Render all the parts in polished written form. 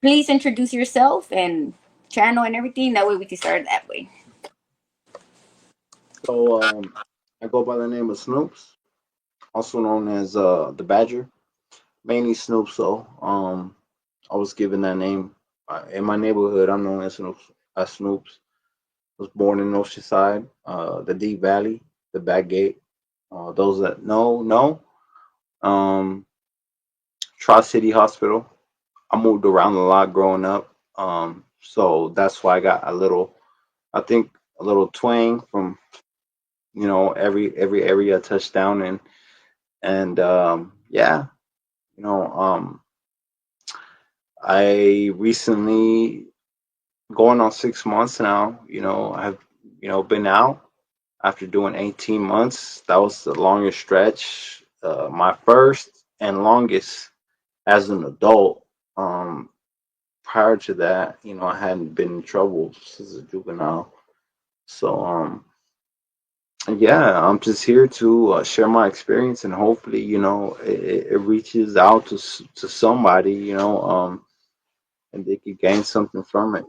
please introduce yourself and channel and everything. That way we can start that way. So I go by the name of Snoops, also known as the Badger, mainly Snoop. So I was given that name in my neighborhood. I'm known as Snoops. As Snoops. Was born in Oceanside, the Deep Valley, the Back Gate. Those that know. Um, Tri City Hospital. I moved around a lot growing up, so that's why I got a little. I think a little twang from every area I touched down in, and yeah, you know, I recently going on 6 months now. I've been out after doing 18 months. That was the longest stretch, my first and longest as an adult. Um, Prior to that, I hadn't been in trouble since a juvenile. So, yeah, I'm just here to share my experience, and hopefully, it reaches out to somebody, and they could gain something from it.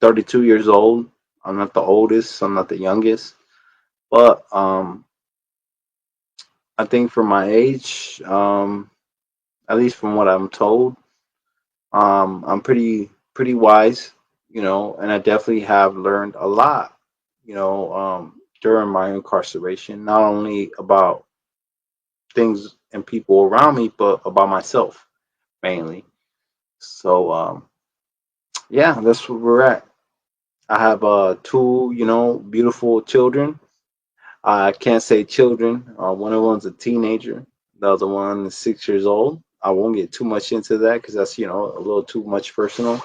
32 years old. I'm not the oldest. I'm not the youngest, but I think for my age, at least from what I'm told, I'm pretty wise, and I definitely have learned a lot, during my incarceration, not only about things and people around me, but about myself mainly. So yeah, that's where we're at. I have two, beautiful children. I can't say children. One of them's a teenager. The other one is 6 years old. I won't get too much into that because that's a little too much personal.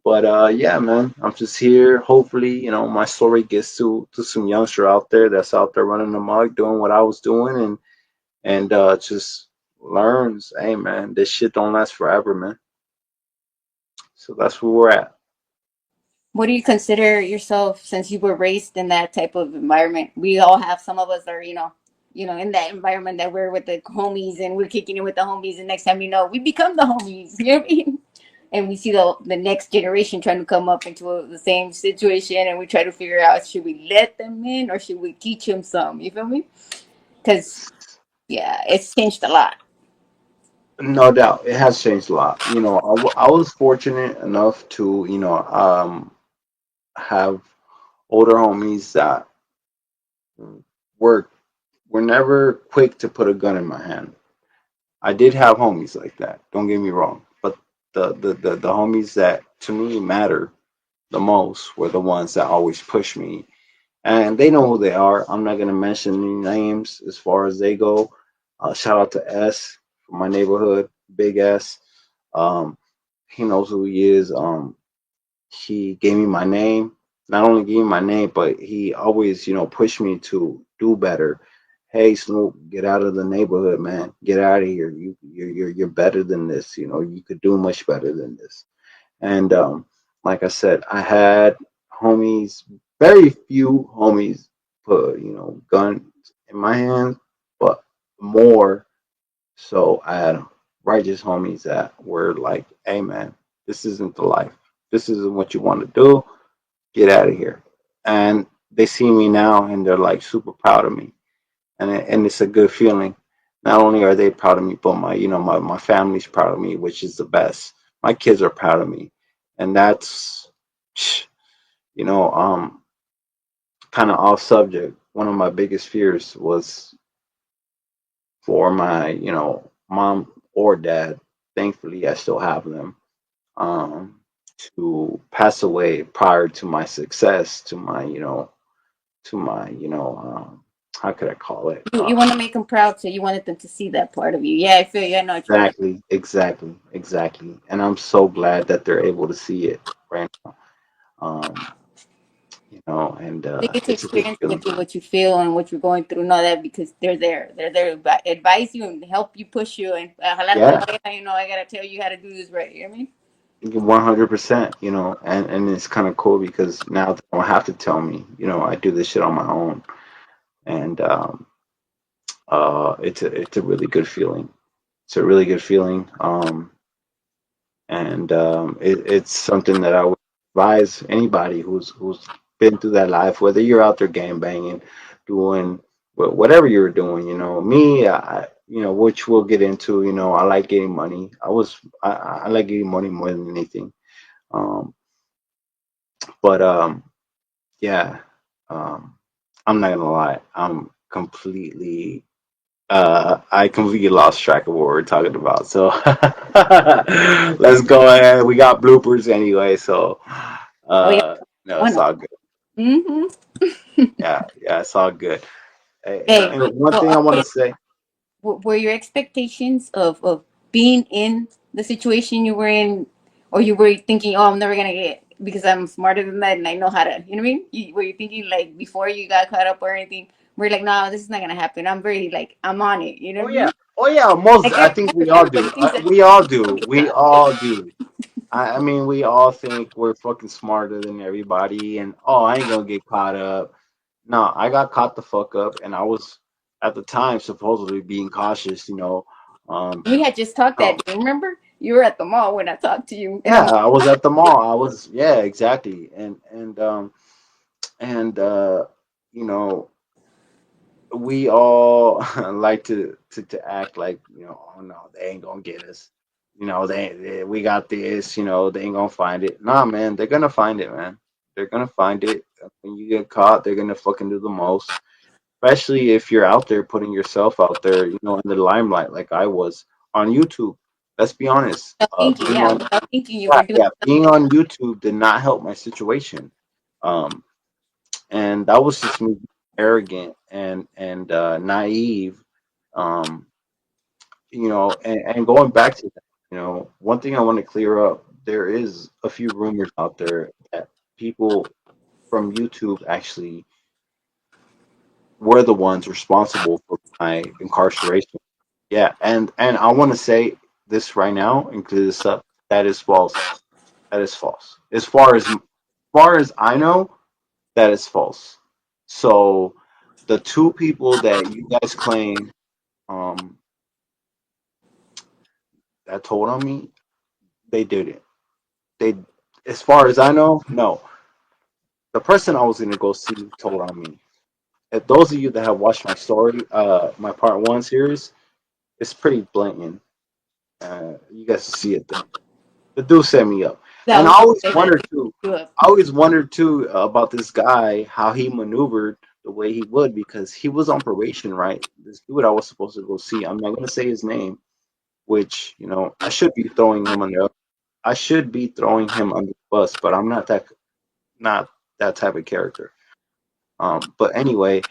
But yeah, man, I'm just here. Hopefully, my story gets to some youngster out there that's out there running amok, doing what I was doing, and just learns. Hey, man, this shit don't last forever, man. So that's where we're at. What do you consider yourself since you were raised in that type of environment? We all have some of us are, in that environment that we're with the homies and we're kicking it with the homies, and next time you know, we become the homies. You know what I mean? And we see the next generation trying to come up into the same situation, and we try to figure out, should we let them in or should we teach them some? You feel me? Because yeah, it's changed a lot. No doubt, it has changed a lot. I was fortunate enough to, have older homies that were were never quick to put a gun in my hand. I did have homies like that. Don't get me wrong, but the homies that to me matter the most were the ones that always push me, and they know who they are. I'm not gonna mention any names as far as they go. Shout out to S from my neighborhood, Big S. Um, he knows who he is. He gave me my name. Not only gave me my name, but he always, pushed me to do better. Hey, Snoop, get out of the neighborhood, man. Get out of here. You're better than this. You could do much better than this. And like I said, I had homies, very few homies put, guns in my hands, but more so I had righteous homies that were like, hey man, this isn't the life. This isn't what you want to do. Get out of here. And they see me now and they're like super proud of me. And it's a good feeling. Not only are they proud of me, but my family's proud of me, which is the best. My kids are proud of me. And that's you know, um kind of off subject. One of my biggest fears was for my, mom or dad. Thankfully I still have them. Um to pass away prior to my success, to my how could I call it? You want to make them proud, so you wanted them to see that part of you. Yeah, I feel you. I know what you mean. Exactly. And I'm so glad that they're able to see it right now. Um, and They get to it's a good experience feeling. with you what you feel and what you're going through, and all that, because they're there. They're there to advise you and help you, push you, and Yeah, I gotta tell you how to do this right. You know what I mean? 100%. And it's kind of cool because now they don't have to tell me. I do this shit on my own, and it's a really good feeling. It's a really good feeling. and it's something that I would advise anybody who's been through that life, whether you're out there game banging, doing whatever you're doing. Me, which we'll get into. I like getting money. I like getting money more than anything. Um, but yeah, um, I'm not gonna lie. I completely lost track of what we're talking about. So let's go ahead. We got bloopers anyway, so Oh yeah, no, it's one of all them. good. Mm-hmm. Yeah, yeah, it's all good. Hey, And one well, thing I want to okay. say, Were your expectations of being in the situation you were in, or you were thinking, oh, I'm never gonna get because I'm smarter than that and I know how to, you know what I mean? Were you thinking like before you got caught up or anything? We're like, no, this is not gonna happen. I'm very like I'm on it. You know oh what I yeah, mean? oh yeah, most Like I think we all everybody do. thinks that We all do. they'll get We caught up. all do. I mean, we all think we're fucking smarter than everybody, and oh, I ain't gonna get caught up. No, I got caught the fuck up, and I was at the time supposedly being cautious. Um, We had just talked no, that day. Remember? You were at the mall when I talked to you, and yeah, I'm like, I was at the mall. Yeah, exactly, and you know, we all like to act like oh no, they ain't gonna get us. We got this. They ain't gonna find it. Nah, man, they're gonna find it, man. They're gonna find it. When you get caught, they're gonna fucking do the most. Especially if you're out there putting yourself out there, in the limelight like I was on YouTube. Let's be honest. without thinking, Being yeah, on without thinking, you Yeah, were doing yeah, being on YouTube did not help my situation. Um, and that was just me being arrogant and naive. Um, and going back to that, one thing I want to clear up, there is a few rumors out there that people from YouTube actually were the ones responsible for my incarceration. Yeah, and I want to say this right now and clear this up. That is false. That is false. As far as I know, that is false. So the two people that you guys claim um that told on me, they didn't. They, as far as I know, no. The person I was gonna go see told on me. If those of you that have watched my story, my part one series, it's pretty blatant. You guys will see it there. The dude set me up, that. I and I was gonna always say that. wondered too. You up. I always wondered too about this guy, how he maneuvered the way he would, because he was on probation, right? This dude I was supposed to go see. I'm not gonna say his name, which I should be throwing him under the bus, but I'm not that type of character. But anyway,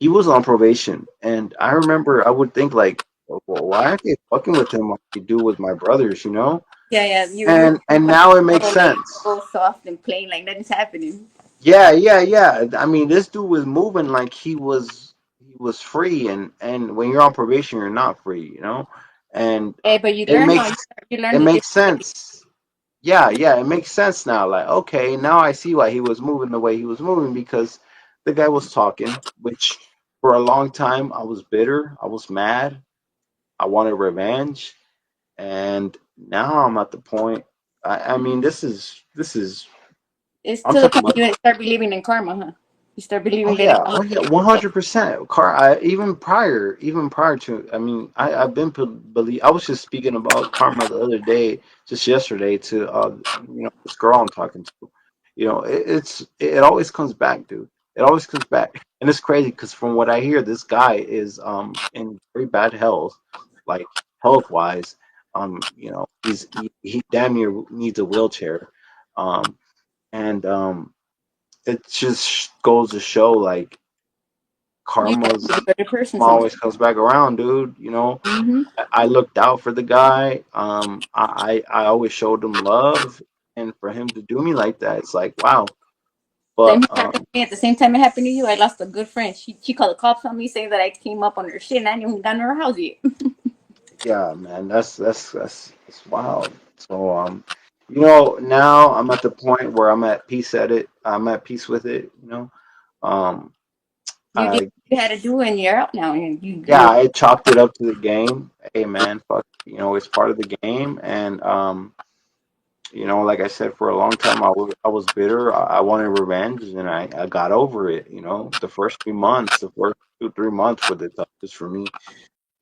he was on probation, and I remember I would think like, well, why aren't they fucking with him like they do with my brothers, Yeah, yeah. You And want now it to makes go like sense. go soft and plain, like nothing's happening. Yeah, yeah, yeah. I mean, this dude was moving like he was free, and when you're on probation, you're not free. And Hey, but you it learn how makes you learn it the makes different ways. sense. Yeah, yeah, it makes sense now. Like, okay, now I see why he was moving the way he was moving, because the guy was talking, which for a long time I was bitter, I was mad, I wanted revenge, and now I'm at the point. I mean, this is. It's I'm to the talking point about. you start believing in karma, huh? You start believing that it's all Oh yeah, 100%. Even prior to, I mean, I've been believe. I was just speaking about karma the other day, just yesterday, to this girl I'm talking to. It always comes back, dude. It always comes back, and it's crazy because from what I hear, this guy is in very bad health, like health wise. He damn near needs a wheelchair, um, and it just goes to show like you have karma's to be a better person sometimes. always comes back around, dude. Mm-hmm. I looked out for the guy. I always showed him love, and for him to do me like that, it's like wow. Same But thing happened to me at the same time it happened to you. I lost a good friend. She called the cops on me saying that I came up on her shit and I didn't even got in her house yet. yeah, man, that's wild. So now I'm at the point where I'm at peace at it. I'm at peace with it. Um, You did I what you had to do and you're out now and Yeah, you're I chalked it up to the game. Hey man, fuck, it's part of the game, and Like I said, for a long time, I was bitter. I wanted revenge, and I got over it. The first 3 months, the first 2, 3 months were the toughest for me.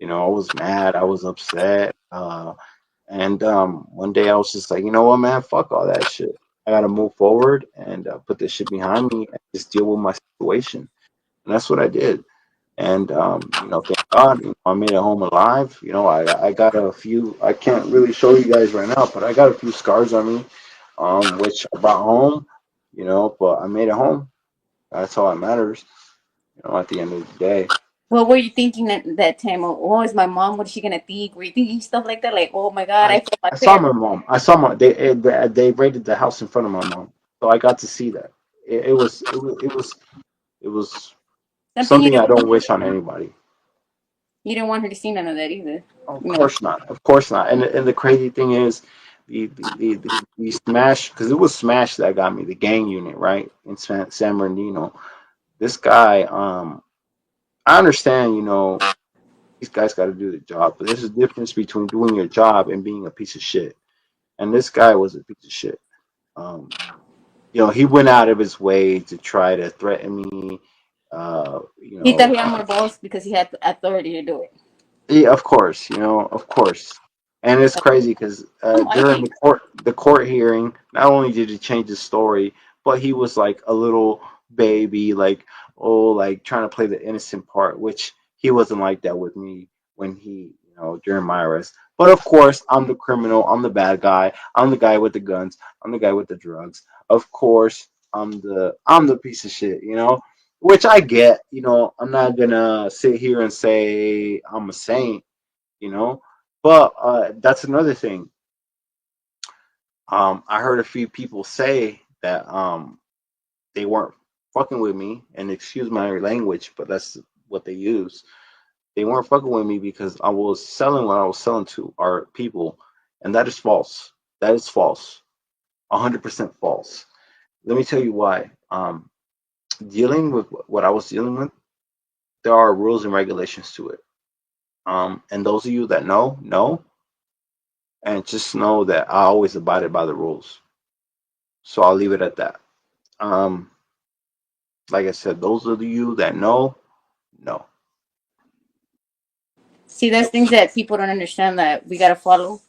I was mad, I was upset, and one day I was just like, you know what, man, fuck all that shit. I gotta move forward and put this shit behind me and just deal with my situation, and that's what I did. And thank God, I made it home alive. I got a few. I can't really show you guys right now, but I got a few scars on me, which I brought home. But I made it home. That's all that matters. At the end of the day. What were you thinking at that time? Oh, is my mom? What is she gonna think? Were you thinking stuff like that? Like, oh my god, I I failed my I saw parents. my mom. I saw my they raided the house in front of my mom, so I got to see that. It was Something something I don't wish on anybody. you didn't want her to see none of that either. Of You know. course not. Of course not. And the crazy thing is, the Smash, because it was Smash that got me the gang unit, right, in San Bernardino. This guy, I understand, these guys got to do their job, but there's a difference between doing your job and being a piece of shit. And this guy was a piece of shit. Um, he went out of his way to try to threaten me. Uh, you He thought know, he had more balls because he had the authority to do it. Yeah, of course, of course. And it's crazy because Come on, during the court hearing, not only did he change his story, but he was like a little baby, like, oh, like trying to play the innocent part, which he wasn't like that with me when during my arrest. But of course, I'm the criminal, I'm the bad guy, I'm the guy with the guns, I'm the guy with the drugs. Of course, I'm the piece of shit, which I get. I'm not gonna sit here and say I'm a saint, you know. But that's another thing. I heard a few people say that they weren't fucking with me, and excuse my language, but that's what they use. They weren't fucking with me because I was selling what I was selling to our people, and that is false. That is false. 100% false. Let me tell you why. Dealing with what I was dealing with, there are rules and regulations to it. And those of you that know, and just know that I always abided by the rules. So I'll leave it at that. Um, like I said, those of you that know. see, there's things that people don't understand that we gotta follow.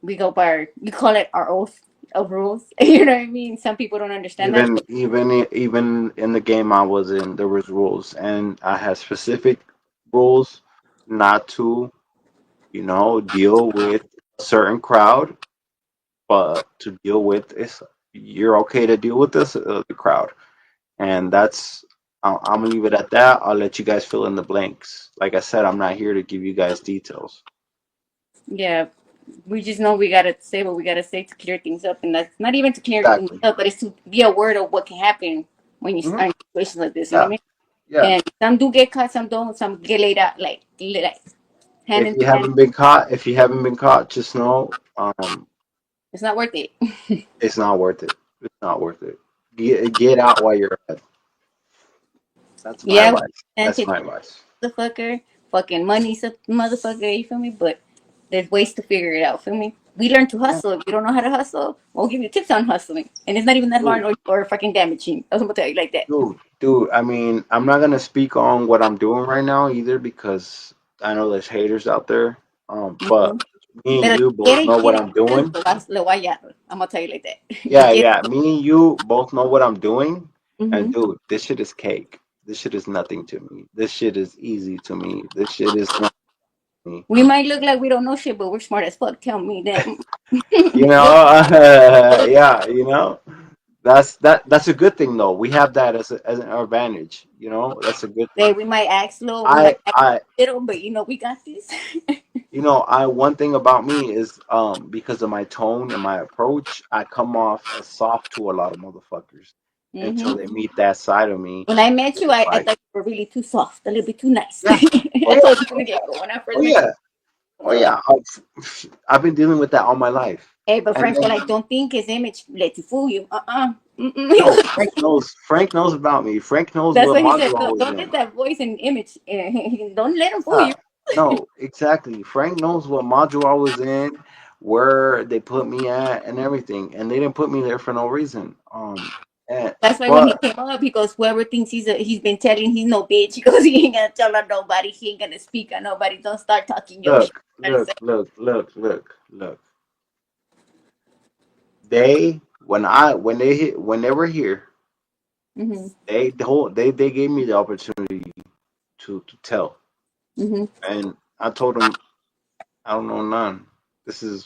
We go by our, you call it our oath of rules. You know what I mean? Some people don't understand that. Even in the game I was in, there was rules, and I had specific rules not to, deal with a certain crowd, but to deal with this, you're okay to deal with this the crowd. And I'm gonna leave it at that. I'll let you guys fill in the blanks. Like I said, I'm not here to give you guys details. Yeah, we just know we gotta say what we gotta say to clear things up, and that's not even to clear things Exactly. up, but it's to be aware of what can happen when you Hmm. are in situations like this. You know Yeah, what I mean? yeah. And some do get caught, some don't. Some get laid out like hand If in you hand. haven't been caught, just know, It's not worth it. it's not worth it. It's not worth it. Get out while you're ahead. That's my Yeah, we advice. can't That's take my advice. motherfucker, fucking money's a motherfucker. You feel me? But there's ways to figure it out. Feel me? We learn to Yeah. hustle. If you don't know how to hustle, we'll give you tips on hustling, and it's not even that hard Dude, or fucking damaging. I was gonna tell you like that. dude. I mean, I'm not gonna speak on what I'm doing right now either because I know there's haters out there. But me and Pero you si both quieres, know what quieres, I'm doing. le voy a hallar. I'm gonna tell you like that. Si Yeah, quieres, yeah. Me and you both know what I'm doing. And mhm. dude, this shit is cake. This shit is nothing to me. This shit is easy to me. This shit is not me. We might look like we don't know shit, but we're smart as fuck. Tell me that. You know, We'll, yeah, that's a good thing though. We have that as an advantage. That's a good say thing. we might act slow, we I might act I little, but we got this. I one thing about me is because of my tone and my approach, I come off as soft to a lot of motherfuckers until Hmm. they meet that side of me. When I met you, It's I like, thought you were really too soft, a little bit too nice. yeah, oh I yeah, told you from the get go when I oh first met yeah, you. oh yeah. I've been dealing with that all my life, Hey, but and Frank, then like, don't think his image let you fool you. no, Frank knows. Frank knows about me. Frank knows That's what what he module said. I was Don't let in. that voice and image. Don't let him fool Yeah, you. no, exactly. Frank knows what module I was in, where they put me at and everything, and they didn't put me there for no reason. And, That's why when he but came up, he goes, whoever thinks he's been telling he's no bitch. He goes, he ain't gonna tell on nobody. He ain't gonna speak on nobody. Don't start talking your shit. look. They when they were here, Mm-hmm. they gave me the opportunity to tell, Mm-hmm. and I told them I don't know none. This is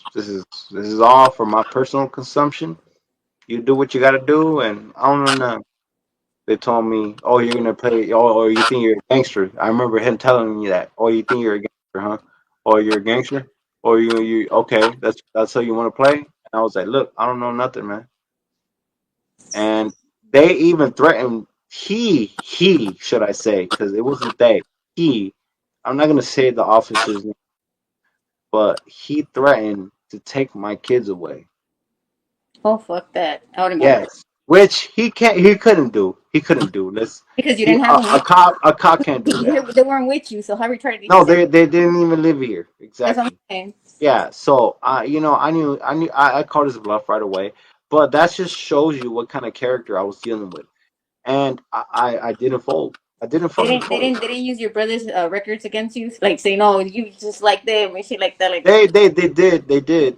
all for my personal consumption. You do what you got to do, and I don't know none. They told me, "Oh, you're gonna play. Oh, or you think you're a gangster?" I remember him telling me that. "Oh, you think you're a gangster, huh? Oh, you're a gangster? Or you okay? That's how you want to play?" And I was like, "Look, I don't know nothing, man." And they even threatened. He should I say? Because it wasn't they. He. I'm not gonna say the officer's name, but he threatened to take my kids away. Oh fuck that! I wouldn't go Yes, which he can't. He couldn't do. He couldn't do. Let's. because you He didn't have them with a cop can't do you. that. They weren't with you. So how retarded did he No, say? they didn't even live here. That's what I'm Exactly. saying. Yeah. So I called his bluff right away. But that just shows you what kind of character I was dealing with, and I didn't fold. I didn't fucking fold. They didn't use your brother's records against you, like say no, you just like them and shit like that. Like They did.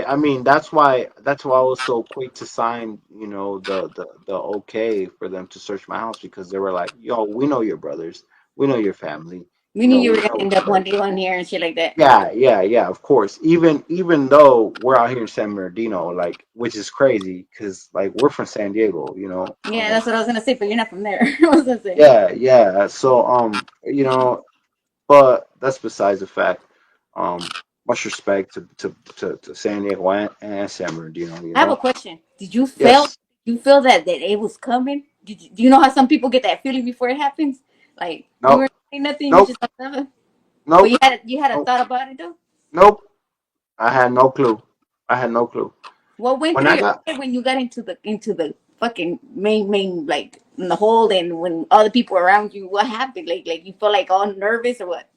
I mean, that's why I was so quick to sign, the okay for them to search my house because they were like, "Yo, we know your brothers, we know your family, we knew you we were gonna know what end you up one guys day do." on here and shit like that. Yeah, of course. Even though we're out here in San Bernardino, like, which is crazy because like we're from San Diego, you know. Yeah, that's what I was gonna say, but you're not from there. I was gonna say. Yeah. So but that's besides the fact. Um, much respect to San Diego and San Bernardino, you I have a know. question. Yes. Did you feel that it was coming? Do you know how some people get that feeling before it happens? Like you Nope. weren't saying nothing, you Nope. just like never. But Nope. you had a Nope. thought about it though. Nope. I had no clue. I had no clue. What went When through I your got head when you got into the fucking main like in the hold and when all the people around you? What happened? Like you felt like all nervous or what?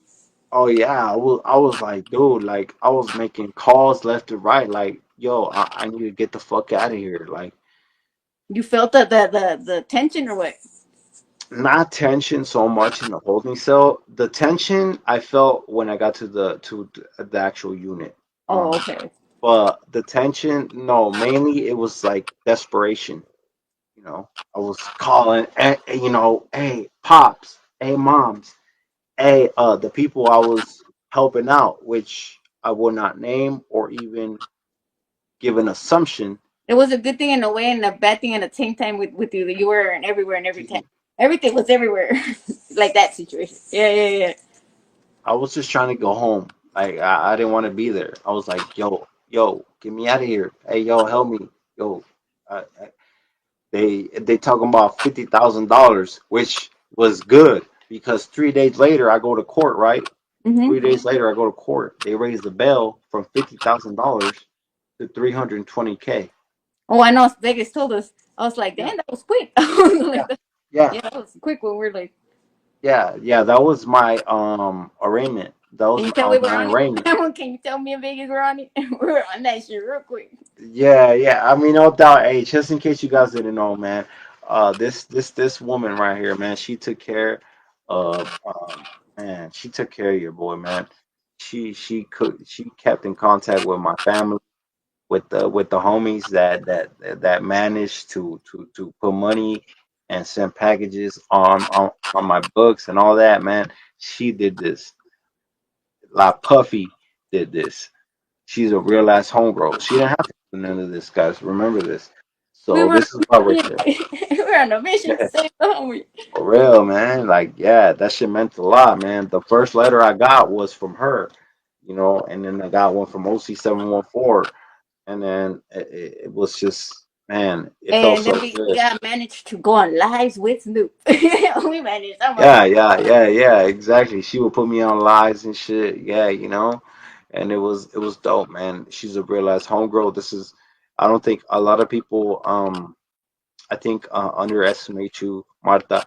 oh yeah, I was like, dude, like I was making calls left and right, like, yo, I need to get the fuck out of here. Like You felt the tension or what? not tension so much in the holding cell. The tension I felt when I got to the actual unit. Oh, Um, okay. but the tension, no, mainly it was like desperation. I was calling, hey, pops, hey, moms, hey, the people I was helping out, which I will not name or even give an assumption. It was a good thing in a way and a bad thing at the same time with you. You were and everywhere and every time. Everything was everywhere. Like that situation. Yeah. I was just trying to go home. Like I didn't want to be there. I was like, yo, get me out of here. Hey, yo, help me. Yo, they talking about $50,000, which was good because 3 days later I go to court, right? Mm-hmm. 3 days later I go to court. They raise the bail from $50,000 to 320K. Oh, I know. Vegas told us. I was like, Yeah, damn, that was quick. Like, yeah, yeah, yeah, that was quick when we are like, yeah. That was my arraignment. That can was you tell we were my on it? arraignment. Can you tell me and Vegas were on it? We were on that shit real quick. Yeah. I mean, no doubt. Hey, just in case you guys didn't know, man, this woman right here, man, she took care of man, she took care of your boy, man. She kept in contact with my family, with the homies that managed to put money and send packages on my books and all that, man. She did this. LaPuffy did this. She's a real ass homegirl. She didn't have to do none of this, guys. Remember this. We So were this is why we're we here. were on a mission to save the homie. For real, man. Like, yeah, that shit meant a lot, man. The first letter I got was from her, and then I got one from OC 714, and then it was just, man, it felt And then so we good. got managed to go on lives with Snoop. We managed. I'm like, Yeah, exactly. She would put me on lives and shit. Yeah, and it was dope, man. She's a real ass homegirl. I don't think a lot of people I think underestimate you, Marta,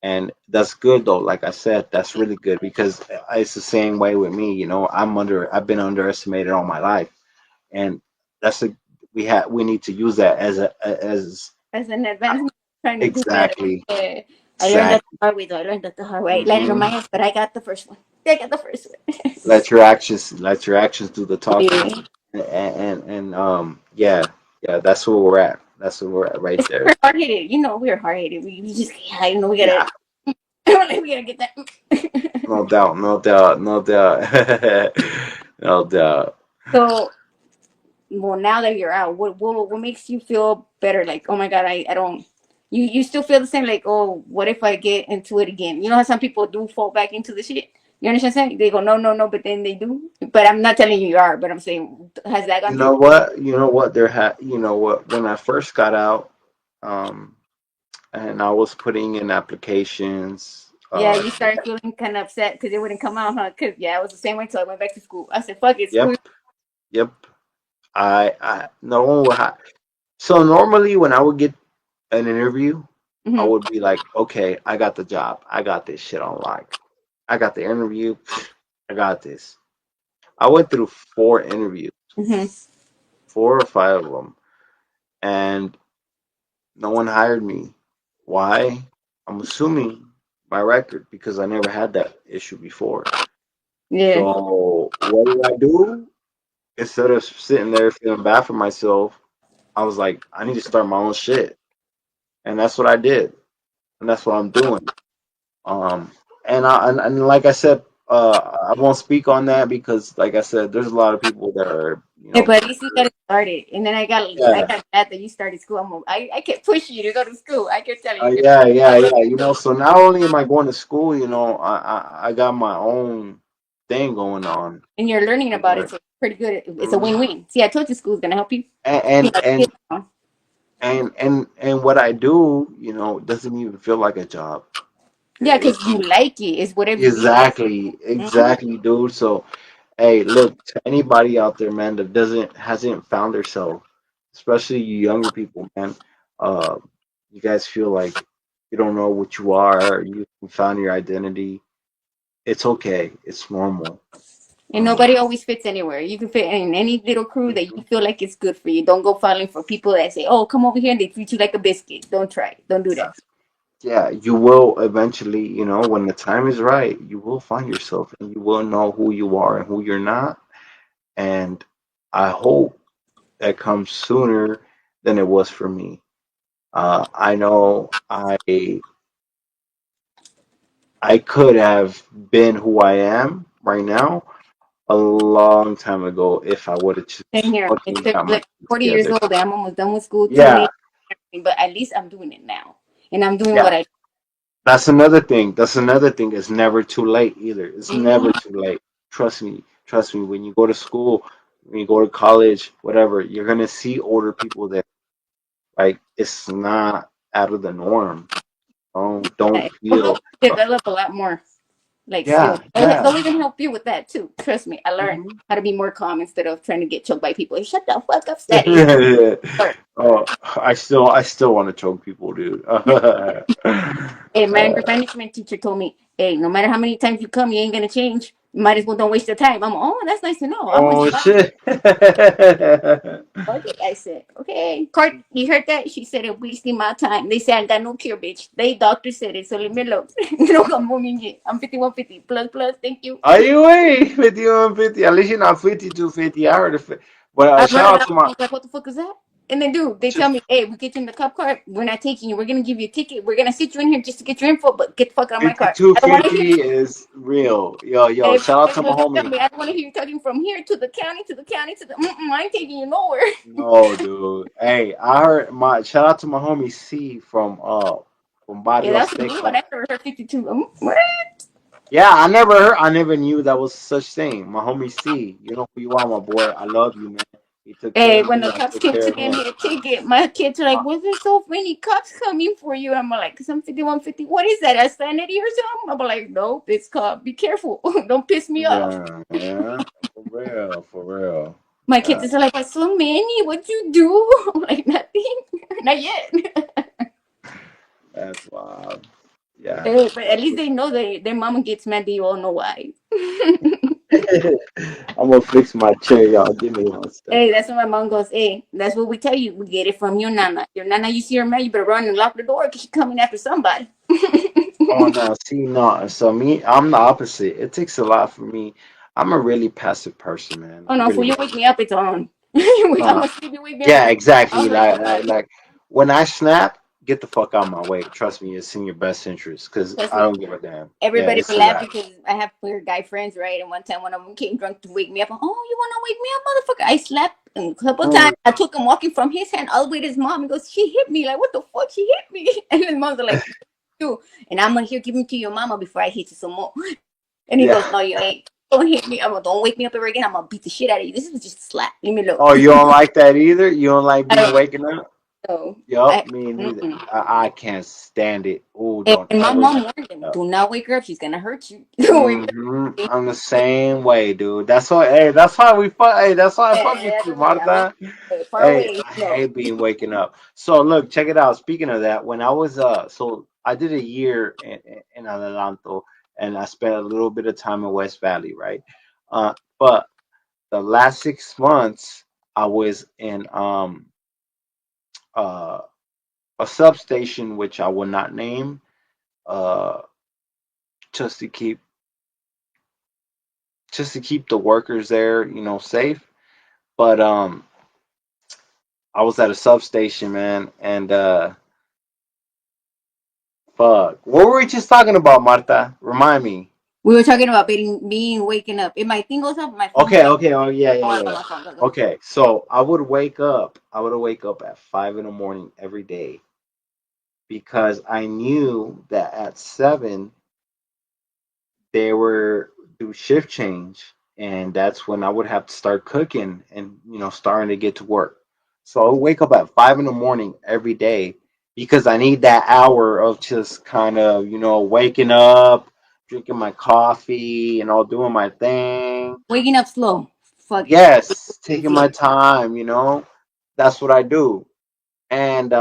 and that's good though. Like I said, that's really good because it's the same way with me. I've been underestimated all my life, and that's a we need to use that as As an advancement, trying to do better. exactly Yeah. I learned that exactly. the hard way, though. I learned that the hard way. Let it hmm remind us, but I got the first one. I got the first one. let your actions do the talking, Yeah. and yeah, yeah, that's where we're at. That's where we're at right there. We're hard headed. You know, we're hard headed. We just, yeah, you know, we Yeah, gotta, we gotta get that. no doubt, no doubt, no doubt, no doubt. So, well, now that you're out, what makes you feel better? Like, oh my god, I don't. You still feel the same? Like, oh, what if I get into it again? You know how some people do fall back into the shit. You understand? What I'm saying? They go no no no, but then they do. But I'm not telling you you are. But I'm saying, has that gone You through? know what? You know what? You know what? When I first got out, um, and I was putting in applications. Yeah, you started feeling kind of upset because it wouldn't come out, huh? Because yeah, I was the same way until I went back to school. I said, fuck it, Yep, school. yep. I no one would. So normally when I would get an interview, I Mm-hmm. would be like, okay, I got the job. I got this shit on lock. I got the interview. I got this. I went through 4 interviews, Mm-hmm. 4 or 5 of them, and no one hired me. Why? I'm assuming my record because I never had that issue before. Yeah. So what did I do? Instead of sitting there feeling bad for myself, I was like, I need to start my own shit, and that's what I did, and that's what I'm doing. Um, and like I said, I won't speak on that because, like I said, there's a lot of people that are, Yeah, but at least you got it started, and then I yeah, got mad that you started school. I kept pushing you to go to school. I kept telling you, yeah, yeah, yeah. So not only am I going to school, I got my own thing going on. and you're learning about it, Where, so it's pretty good. It's a mhm. win-win. See, I told you school's gonna help you. and, You and got kids and now. and what I do, doesn't even feel like a job. Yeah, because It's you like it. It's whatever you do. exactly, Mhm. exactly, dude. So hey, look, to anybody out there, man, that doesn't hasn't found themselves, especially you younger people, man. Uh, you guys feel like you don't know what you are, you found your identity. It's okay. It's normal. And Um, nobody always fits anywhere. You can fit in any little crew that you mhm. feel like it's good for you. Don't go falling for people that say, "Oh, come over here," and they treat you like a biscuit. Don't try it. Don't do that. Yeah, you will eventually, when the time is right, you will find yourself and you will know who you are and who you're not. And I hope that comes sooner than it was for me. I know I could have been who I am right now a long time ago if I would have just Same here. fucking Instead got of my like shit 40 years together. old, I'm almost done with school, Yeah, teenage, but at least I'm doing it now, and I'm doing yeah. what I. That's another thing. That's another thing. It's never too late either. It's never Mhm. too late. Trust me. Trust me. When you go to school, when you go to college, whatever, you're gonna see older people there. Like it's not out of the norm. Don't Yeah, it'll feel. help you develop a lot more like skills. Yeah, yeah. They'll even help you with that too. Trust me, I learned Mhm. how to be more calm instead of trying to get choked by people. Hey, shut the fuck up, steady. Learn. Oh, I still want to choke people, dude. Hey, my anger management teacher told me, "Hey, no matter how many times you come, you ain't gonna change. You might as well don't waste your time." Oh, that's nice to know. I'm gonna Oh try. shit. Okay, I said, okay. Cart, you heard that? She said, I'm wasting my time. They said, I got no cure, bitch. They doctor said it, so leave me alone. No, I'm 5150 plus, plus. Thank you. Are you way 5150? At least you're not 5250. I heard it. But I brought shout it out up. to I my was like, what the fuck is that? And then, dude, they tell just me, hey, we get you in the cop car. We're not taking you. We're going to give you a ticket. We're going to sit you in here just to get your info, but get the fuck out of my car. I don't want to hear 5250 is real. Yo, Hey, shout out to my look, they tell homie. me, I don't want to hear you talking from here to the county, to the county, to the. I ain't taking you nowhere. No, dude. Hey, I heard my shout out to my homie C from Yeah, Barrio that's a new one. Azteca. I never heard 52. What? Yeah, I never knew that was such thing. My homie C, you know who you are, my boy. I love you, man. He took care Hey, of when me. the I cops took came care to of me and him. made a ticket, my kids are like, Uh, "Was there so many cops coming for you?" I'm like, "Cause I'm 5150. What is that? A sanity or something?" I'm like, "Nope, it's called. Be careful. Don't piss me off." Yeah, yeah, for real, for real. My Yeah, kids are like, "What's so many? What'd you do?" I'm like, "Nothing. Not yet." that's wild. Yeah, Hey, but at that's least they know their mama gets mad. They all know why. I'm gonna fix my chair, y'all. Give me one Hey, second. that's what my mom goes. Hey, that's what we tell you. We get it from your nana. Your nana, you see her man, you better run and lock the door because she's coming after somebody. Oh no, see, no. So me, I'm the opposite. It takes a lot for me. I'm a really passive person, man. Oh I no, for really you am. wake me up, it's on. I'm Uh, asleep, you wake me up, yeah, it's I'll exactly. hurt somebody. Like when I snap, get the fuck out of my way. Trust me, it's in your best interest because Trust I me. don't give a damn. Yeah, Everybody it's will a laugh wrap. because I have clear guy friends, right? And one time one of them came drunk to wake me up. Oh, you wanna wake me up, motherfucker? I slapped him a couple Mm, times. I took him walking from his hand all the way to his mom. He goes, she hit me. Like, what the fuck? She hit me. And his mom's like, you. And I'm gonna here give him to your mama before I hit you some more. And he goes, yeah. no, you ain't. Don't hit me. I'm gonna don't wake me up ever again. I'm gonna beat the shit out of you. This was just a slap. Leave me alone. Oh, you don't like that either? You don't like I being don't waking up? know. Yup, me neither. Mm-mm. I can't stand it. Oh, And don't my ever mom wake warned him, me up. do not wake her up. She's gonna hurt you. Don't wake her up. I'm the same way, dude. That's why. Hey, that's why we fuck. Hey, that's why I fuck with Yeah, you, that's me. I'm Martha. far Hey, away. I No. hate being waking up. So look, check it out. Speaking of that, when I was so I did a year in Adelanto, and I spent a little bit of time in West Valley, right? But the last 6 months, I was in uh a substation which I will not name, uh, just to keep the workers there, safe. But I was at a substation, man, and fuck, what were we just talking about, Marta? Remind me. We were talking about being waking up. If my thing goes up, my phone Okay, dies. okay, oh yeah, yeah, Oh, yeah, I'm on yeah. my phone. Go, go. Okay, so I would wake up. I would wake up at 5 in the morning every day because I knew that at 7 they were do shift change, and that's when I would have to start cooking and starting to get to work. So I would wake up at 5 in the morning every day because I need that hour of just kind of waking up, drinking my coffee, and all doing my thing. Waking up slow. Fuck it. Yes, taking my Easy. time. That's what I do. And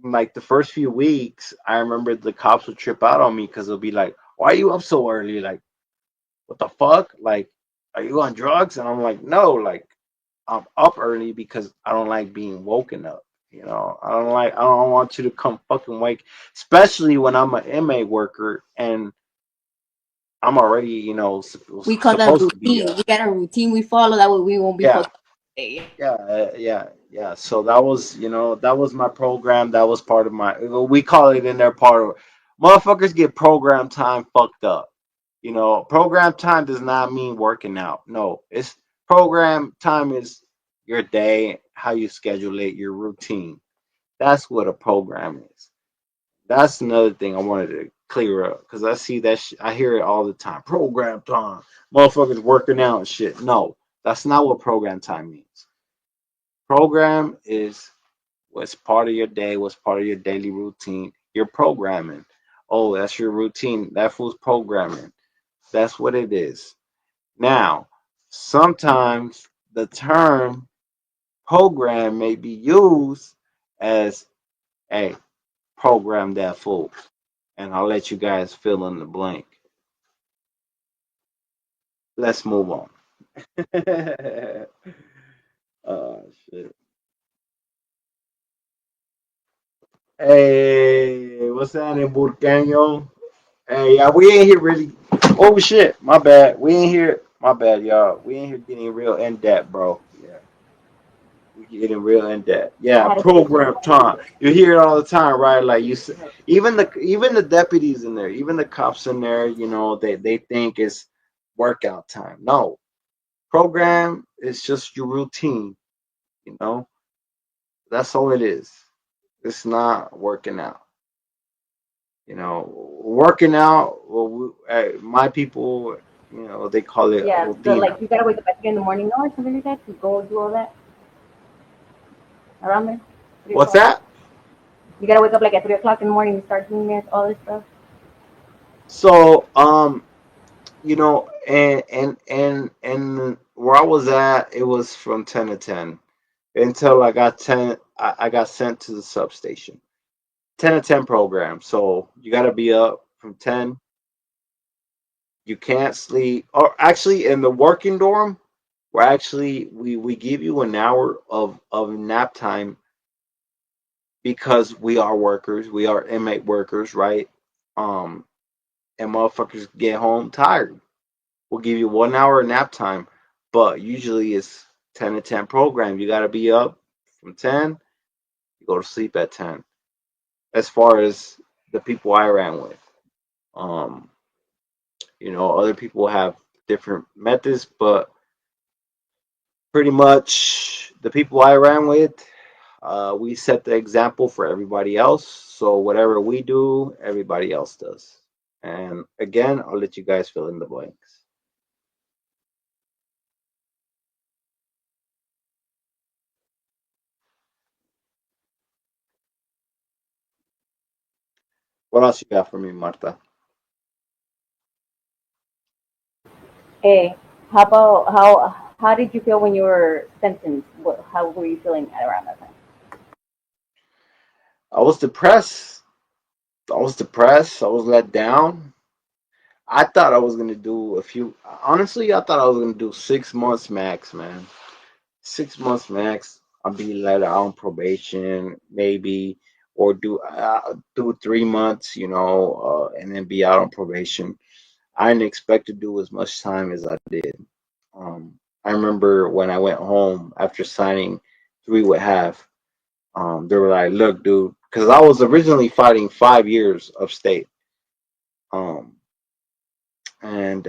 like the first few weeks, I remember the cops would trip out on me because they'll be like, "Why are you up so early?" Like, what the fuck? Like, are you on drugs? And I'm like, no, like, I'm up early because I don't like being woken up. I don't want you to come fucking wake, especially when I'm an MA worker and I'm already, We call that supposed to be routine. We got a routine we follow. That way we won't be yeah, fucked up. yeah. So that was, that was my program. That was part of my, we call it in there part of, motherfuckers get program time fucked up. Program time does not mean working out. No, it's program time is your day, how you schedule it, your routine. That's what a program is. That's another thing I wanted to clear up because I see that I hear it all the time. Program time, motherfuckers working out and shit. No, that's not what program time means. Program is what's part of your day, what's part of your daily routine. You're programming. Oh, that's your routine. That fool's programming. That's what it is. Now, sometimes the term program may be used as a program that fool. And I'll let you guys fill in the blank. Let's move on. Oh, shit. Hey, what's happening, Burqueño? Hey, yeah, we ain't here really. Oh, shit. My bad. We ain't here. My bad, y'all. We ain't here getting real in depth, bro. Yeah. We getting real in depth. I Yeah, had to take program time. You hear it all the time, right? Like even the deputies in there, even the cops in there, they think it's workout time. No, program is just your routine. You know, that's all it is. It's not working out. Working out. Well, my people, they call it yeah, the, rutina. like you gotta wake up at 3 in the morning or something like that to go do all that around there. 3 o'clock. What's that? You gotta wake up like at 3 o'clock in the morning and start doing this, all this stuff. So, and where I was at, it was from 10 to 10 until I got sent to the substation. 10 to 10 program. So you got to be up from 10 You can't sleep. Or actually, in the working dorm, we're actually we give you an hour of nap time because we are workers. We are inmate workers, right? Um, and motherfuckers get home tired. We'll give you 1 hour nap time, but usually it's 10 to 10 program. You got to be up from 10. You go to sleep at 10. As far as the people I ran with, um, other people have different methods, but pretty much the people I ran with, we set the example for everybody else. So whatever we do, everybody else does. And again, I'll let you guys fill in the blanks. What else you got for me, Marta? Hey, how about how did you feel when you were sentenced? How were you feeling around that time? I was depressed. I was let down. I thought I was gonna do a few. Honestly, I thought I was gonna do 6 months max, man. 6 months max. I'll be let out on probation, maybe, or do 3 months, and then be out on probation. I didn't expect to do as much time as I did. I remember when I went home after signing 3 with half. They were like, "Look, dude," because I was originally fighting 5 years upstate. Um, and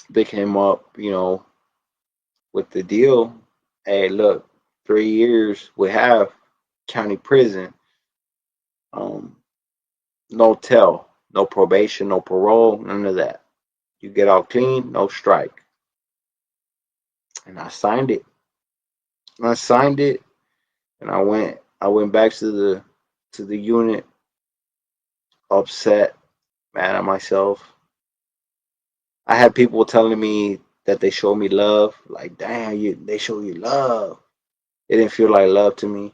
they came up, with the deal. Hey, look, 3 years we have county prison. Um, no tell, no probation, no parole, none of that. You get out clean, no strike. And I signed it. And I signed it, and I went back to the unit, upset, mad at myself. I had people telling me that they showed me love. Like, damn, they show you love. It didn't feel like love to me.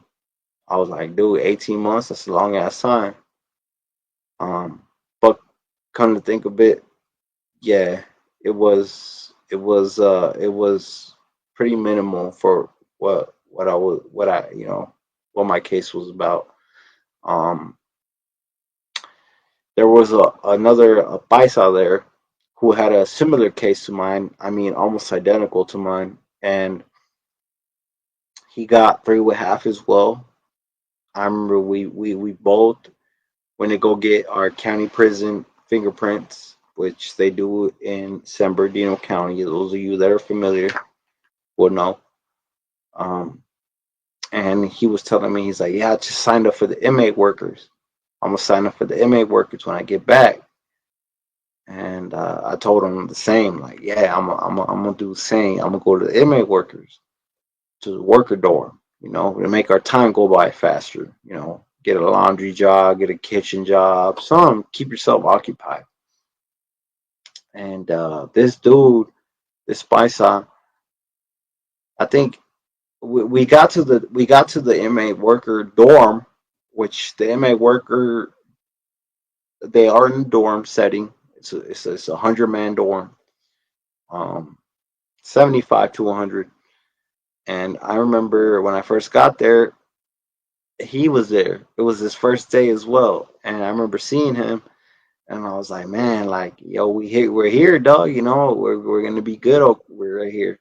I was like, dude, 18 months, that's a long ass time. But come to think of it, yeah, it was pretty minimal for what my case was about. Um, there was another paisa there who had a similar case to mine. I mean, almost identical to mine, and he got 3 with half as well. I remember we both when they go get our county prison fingerprints, which they do in San Bernardino County. Those of you that are familiar will know. Um, and he was telling me, he's like, "Yeah, I just signed up for the inmate workers. I'm gonna sign up for the inmate workers when I get back." And I told him the same, like, "Yeah, I'm gonna do the same. I'm gonna go to the inmate workers, to the worker dorm, to make our time go by faster. Get a laundry job, get a kitchen job, some keep yourself occupied." And this dude, this paisa, I think we got to the inmate worker dorm, which the inmate worker, they are in a dorm setting. It's a 100-man dorm, um, 75 to 100. And I remember when I first got there, he was there. It was his first day as well, and I remember seeing him, and I was like, man, like, yo, we're here, dog. We're gonna be good. We're right here.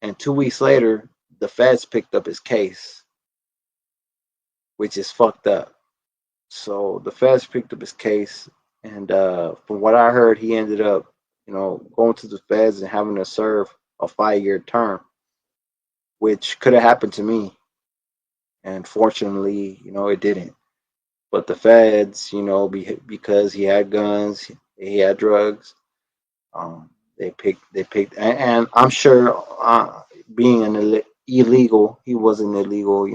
And 2 weeks later, the feds picked up his case, which is fucked up. So the feds picked up his case, and from what I heard, he ended up, going to the feds and having to serve a 5 year term, which could have happened to me. And fortunately, it didn't. But the feds, because he had guns, he had drugs, they picked, and I'm sure, being an illegal, he wasn't illegal,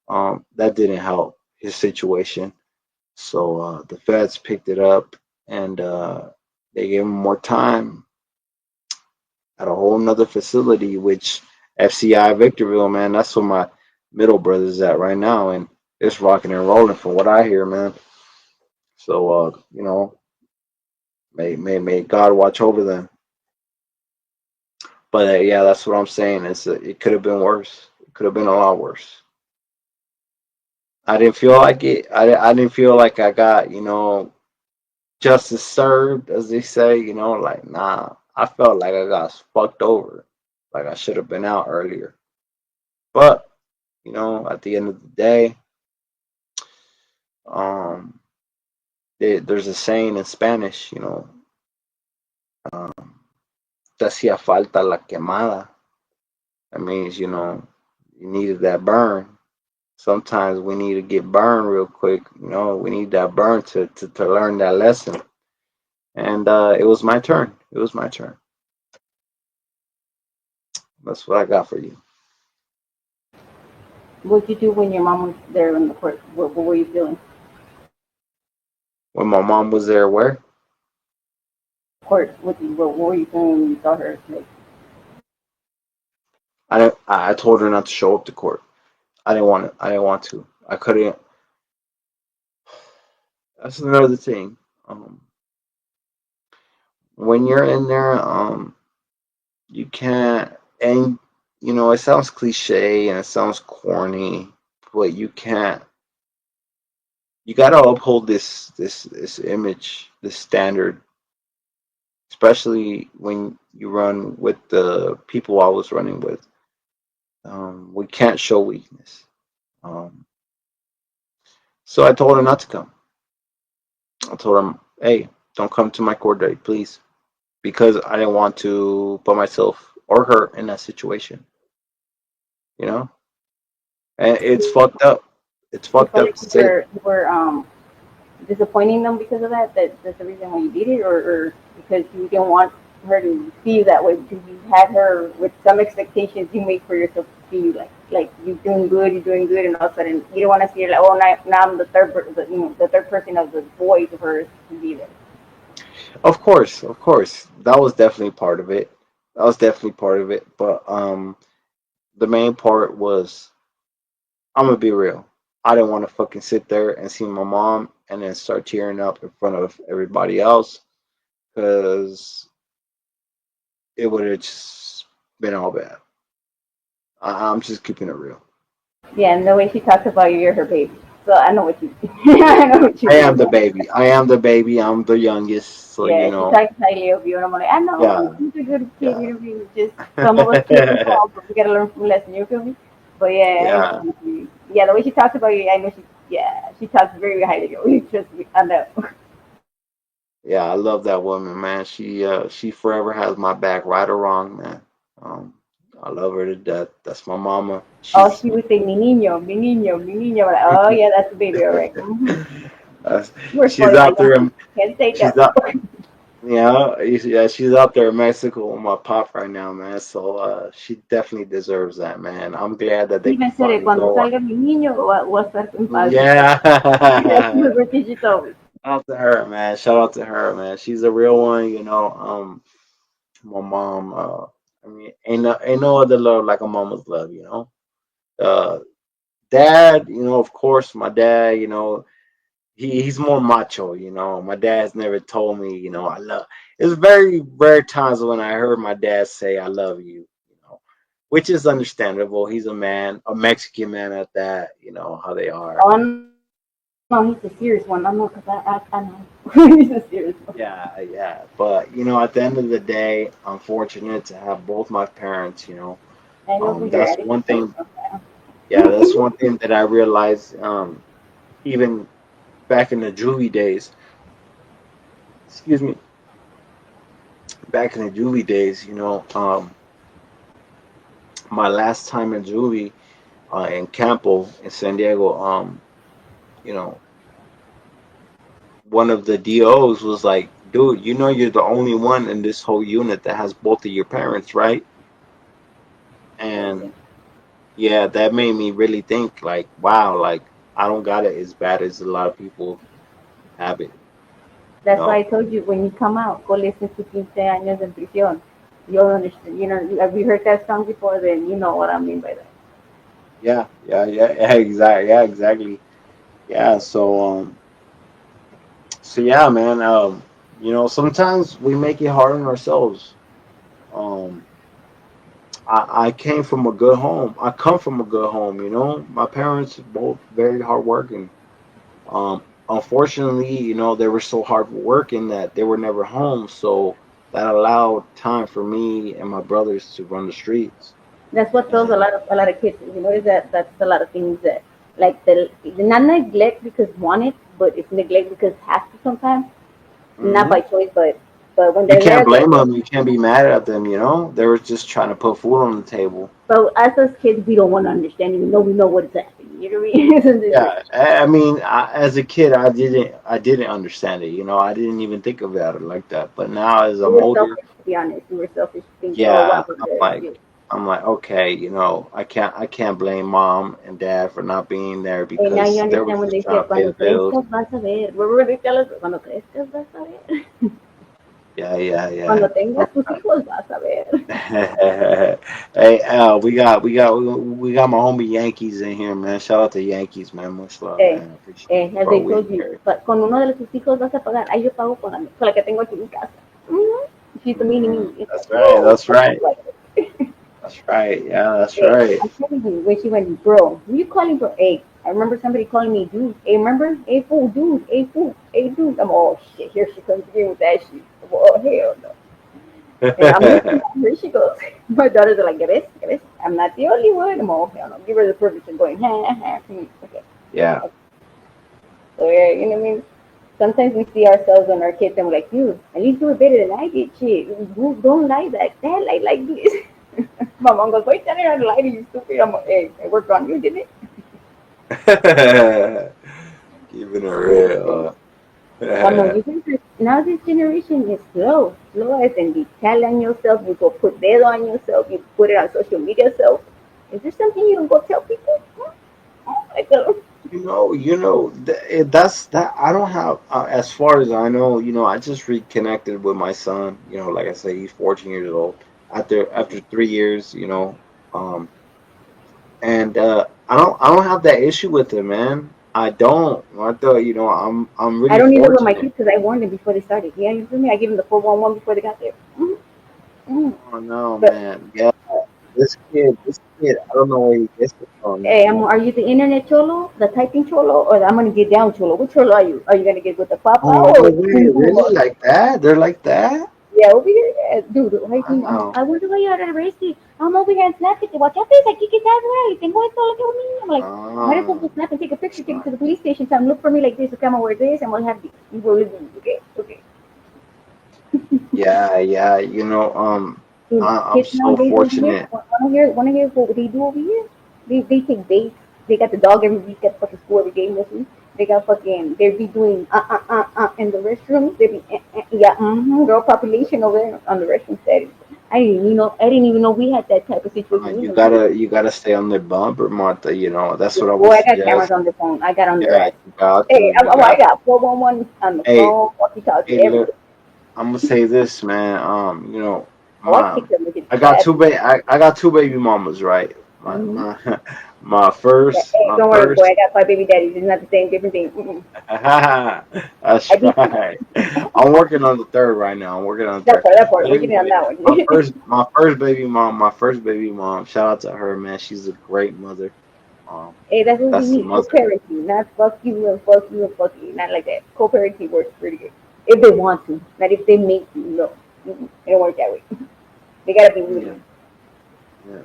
that didn't help his situation. So the feds picked it up, and they gave him more time at a whole nother facility, which FCI Victorville, man, that's where my middle brother's at right now, and it's rocking and rolling from what I hear, man. So may God watch over them. But yeah, that's what I'm saying. It could have been worse. It could have been a lot worse. I didn't feel like it. I didn't feel like I got justice served, as they say. Like nah. I felt like I got fucked over. Like I should have been out earlier. But at the end of the day, um, there's a saying in Spanish. Um, te hacía falta la quemada. That means you needed that burn. Sometimes we need to get burned real quick. We need that burn to learn that lesson. And it was my turn. It was my turn. That's what I got for you. What'd you do when your mom was there in the court? What were you feeling? When my mom was there, where Court with you? What were you feeling when you saw her? Like, I told her not to show up to court. I didn't want it. I didn't want to. I couldn't. That's another thing. Um, when you're in there, you can't. And it sounds cliche and it sounds corny, but you can't. You got to uphold this image, this standard, especially when you run with the people I was running with. We can't show weakness. Um, so I told her not to come. I told her, hey, don't come to my court date, please, because I didn't want to put myself or her in that situation. You know, and it's fucked up. It's you fucked felt up like to say. you were disappointing them because of that? That's the reason why you did it, or because you didn't want her to see you that way because you had her with some expectations you made for yourself to see you like you're doing good, and all of a sudden you don't want to see her like, oh, now I'm the the third person of the boys of hers to be there. Of course, that was definitely part of it. That was definitely part of it. But the main part was I'm gonna be real. I didn't want to fucking sit there and see my mom and then start tearing up in front of everybody else because it would have just been all bad. I'm just keeping it real. Yeah, and the way she talks about you, you're her baby. So I know what you, I know what you I mean. am the baby. I am the baby. I'm the youngest. So Yeah, she talks highly of you, and I'm like, I know, yeah, he's a good kid. yeah, Just some of us slip and fall, but we gotta learn from lesson. You feel me? But yeah, I yeah, agree with you. Yeah, the way she talks about you, I know she talks very highly of you. Trust me, I know. yeah. I love that woman, man. She forever has my back, right or wrong, man. Um, I love her to death. That's my mama. Oh, She's she would say, mi niño, mi niño, mi niño. Like, oh yeah, that's the baby, all right. Mm-hmm. uh, We're she's spoiled by out young there. people. Can't say She's no. out. Yeah, she's out there in Mexico with my pop right now, man. So she definitely deserves that, man. I'm glad that She they even could said it, finally cuando go. salga mi niño, va a estar en paz. That's Yeah. what she told me. Shout out to her, man. Shout out to her, man. She's a real one, my mom, I mean, ain't no other love like a mama's love, Uh, dad, of course, my dad, he's more macho, My dad's never told me, I love. It's very rare times when I heard my dad say, "I love you," which is understandable. He's a man, a Mexican man at that. You know how they are. Oh no, he's a serious one. I know, cause I know. He's a serious one. Yeah, yeah. But at the end of the day, I'm fortunate to have both my parents. I know who your That's attitude one comes thing. from. Yeah, that's one thing that I realized. Even back in the juvie days. Excuse me. Back in the juvie days, my last time in juvie in Campo in San Diego, you know, one of the DOs was like, "Dude, you're the only one in this whole unit that has both of your parents, right?" Crazy. And yeah, that made me really think, like, wow, like I don't got it as bad as a lot of people have it, you That's why I know? told you when you come out, go listen to 15 años en prisión. You'll understand. Have you heard that song before? Then you know what I mean by that. Yeah, yeah, yeah, yeah, exactly, yeah, exactly, yeah. So, So yeah, man. Sometimes we make it hard on ourselves. Um, I came from a good home. I come from a good home. My parents both very hardworking. Unfortunately, they were so hard working that they were never home. So that allowed time for me and my brothers to run the streets. That's what throws And a lot of kids. You notice that that's a lot of things that like the not neglect because wanted, but it's neglect because has to sometimes, not hmm by choice, but when you they're can't there, blame them. You can't be mad at them. They were just trying to put food on the table. but us as kids, we don't want to understand. Even though we know what is happening. You know what I mean? It's like, Yeah, I mean, as a kid, I didn't understand it. I didn't even think about it like that. But now, as we I'm were older, selfish, to be honest. We were selfish, thinking, oh, yeah, wow, we're I'm good. like, I'm like, okay, I can't blame mom and dad for not being there And now you because they were understand when just they trying said, to pay cuando the bills. crezcas vas a ver. Remember they tell us, cuando crezcas vas a ver. Yeah, yeah, yeah. Cuando tengas tus hijos vas a ver. Hey, Al, we got my homie Yankees in here, man. Shout out to Yankees, man. Much love, Eh, man. Appreciate you, as bro. they We in told you, here. con uno de tus hijos vas a pagar. Ahí yo pago con la que tengo aquí en mi casa. Mm-hmm. She's the mini me. It's like, That's right. no, That's I don't right. like it. That's right. Yeah, that's Hey, right. I'm telling you, when she went, bro, who you calling bro? Hey, I remember somebody calling me dude. Hey, remember? Hey, fool, dude. Hey, fool. Hey, dude. I'm all, oh, shit. Here she comes again with that shit. I'm, oh, hell no. And I'm listening. Here she goes. My daughters are like, get it? Get it? I'm not the only one. I'm all, hell no. Give her the permission going, ha, ha, ha. Okay. Yeah. So, yeah, you know what I mean? Sometimes we see ourselves on our kids and we're like, dude, at least do it better than I did. Shit, you don't lie like that, like this. My mom goes, why you telling her to lie to you, stupid? I'm like, hey, I worked on you, didn't it? Keeping it real. No, you think that now this generation is slow. Slow as in you tell on yourself, you go put that on yourself, you put it on social media self. Is there something you don't go tell people? Like, That's that. I don't have, as far as I know, I just reconnected with my son. Like I said, he's 14 years old. After 3 years, and I don't have that issue with him, man. I don't. I thought, I'm I really don't either with my fortunate. kids because I warned them before they started. Yeah, you feel me? I give them the 411 before they got there. Mm-hmm. Oh no, But man. Yeah, this kid, I don't know where he gets it from, hey, man. are you the internet cholo, the typing cholo, or the I'm gonna get down cholo? Which cholo are you? Are you gonna get with the papa Oh or no with the way, boom boom? really like that? They're like that? Yeah, over here, dude. Right, Wow. I wonder why you're at a race. I'm over here and snap it. Watch out, face. I kick it that way. Tengo esto, look at me. I'm like, might as well Oh, just snap and take a picture, take it smart. to the police station. Come look for me like this. Okay, I'm gonna wear this, and we'll have this. You will do. Okay, okay. Yeah, yeah. Dude, I'm kids so nowadays over here, fortunate. wanna hear what they do over here? They take baits. They got the dog every week at fucking school every game mostly. They got fucking they be doing in the restroom. They be yeah girl population over there on the restroom setting. I didn't even know we had that type of situation You either. Man. gotta stay on the bumper, Martha. That's Yeah, what I would boy, I got cameras suggest. on the phone. I got on their Yeah, ass. you got Hey, to. You I got. got 411 on the Hey, phone, walkie talkie, hey, look. everything. I'm gonna say this, man. Oh, I My kicked them with his I got ass. two baby mamas, right? My Mm-hmm. my my Yeah, first hey, my don't worry, boy. first. I got 5 baby daddies. It's not the same, different thing. Mm-mm. I That's beat you. right. I'm working on the third right now. I'm working on the third. That part. But We're getting on anyway, that one. my first baby mom. Shout out to her, man. She's a great mother. Um, Hey, that's what we that's the need. mother. Co-parenting, not fuck you and fuck you and fuck you. Not like that. Co-parenting works pretty good. If they want to, not if they make you. No, mm-mm. It don't work that way. They gotta be Yeah, willing. yeah.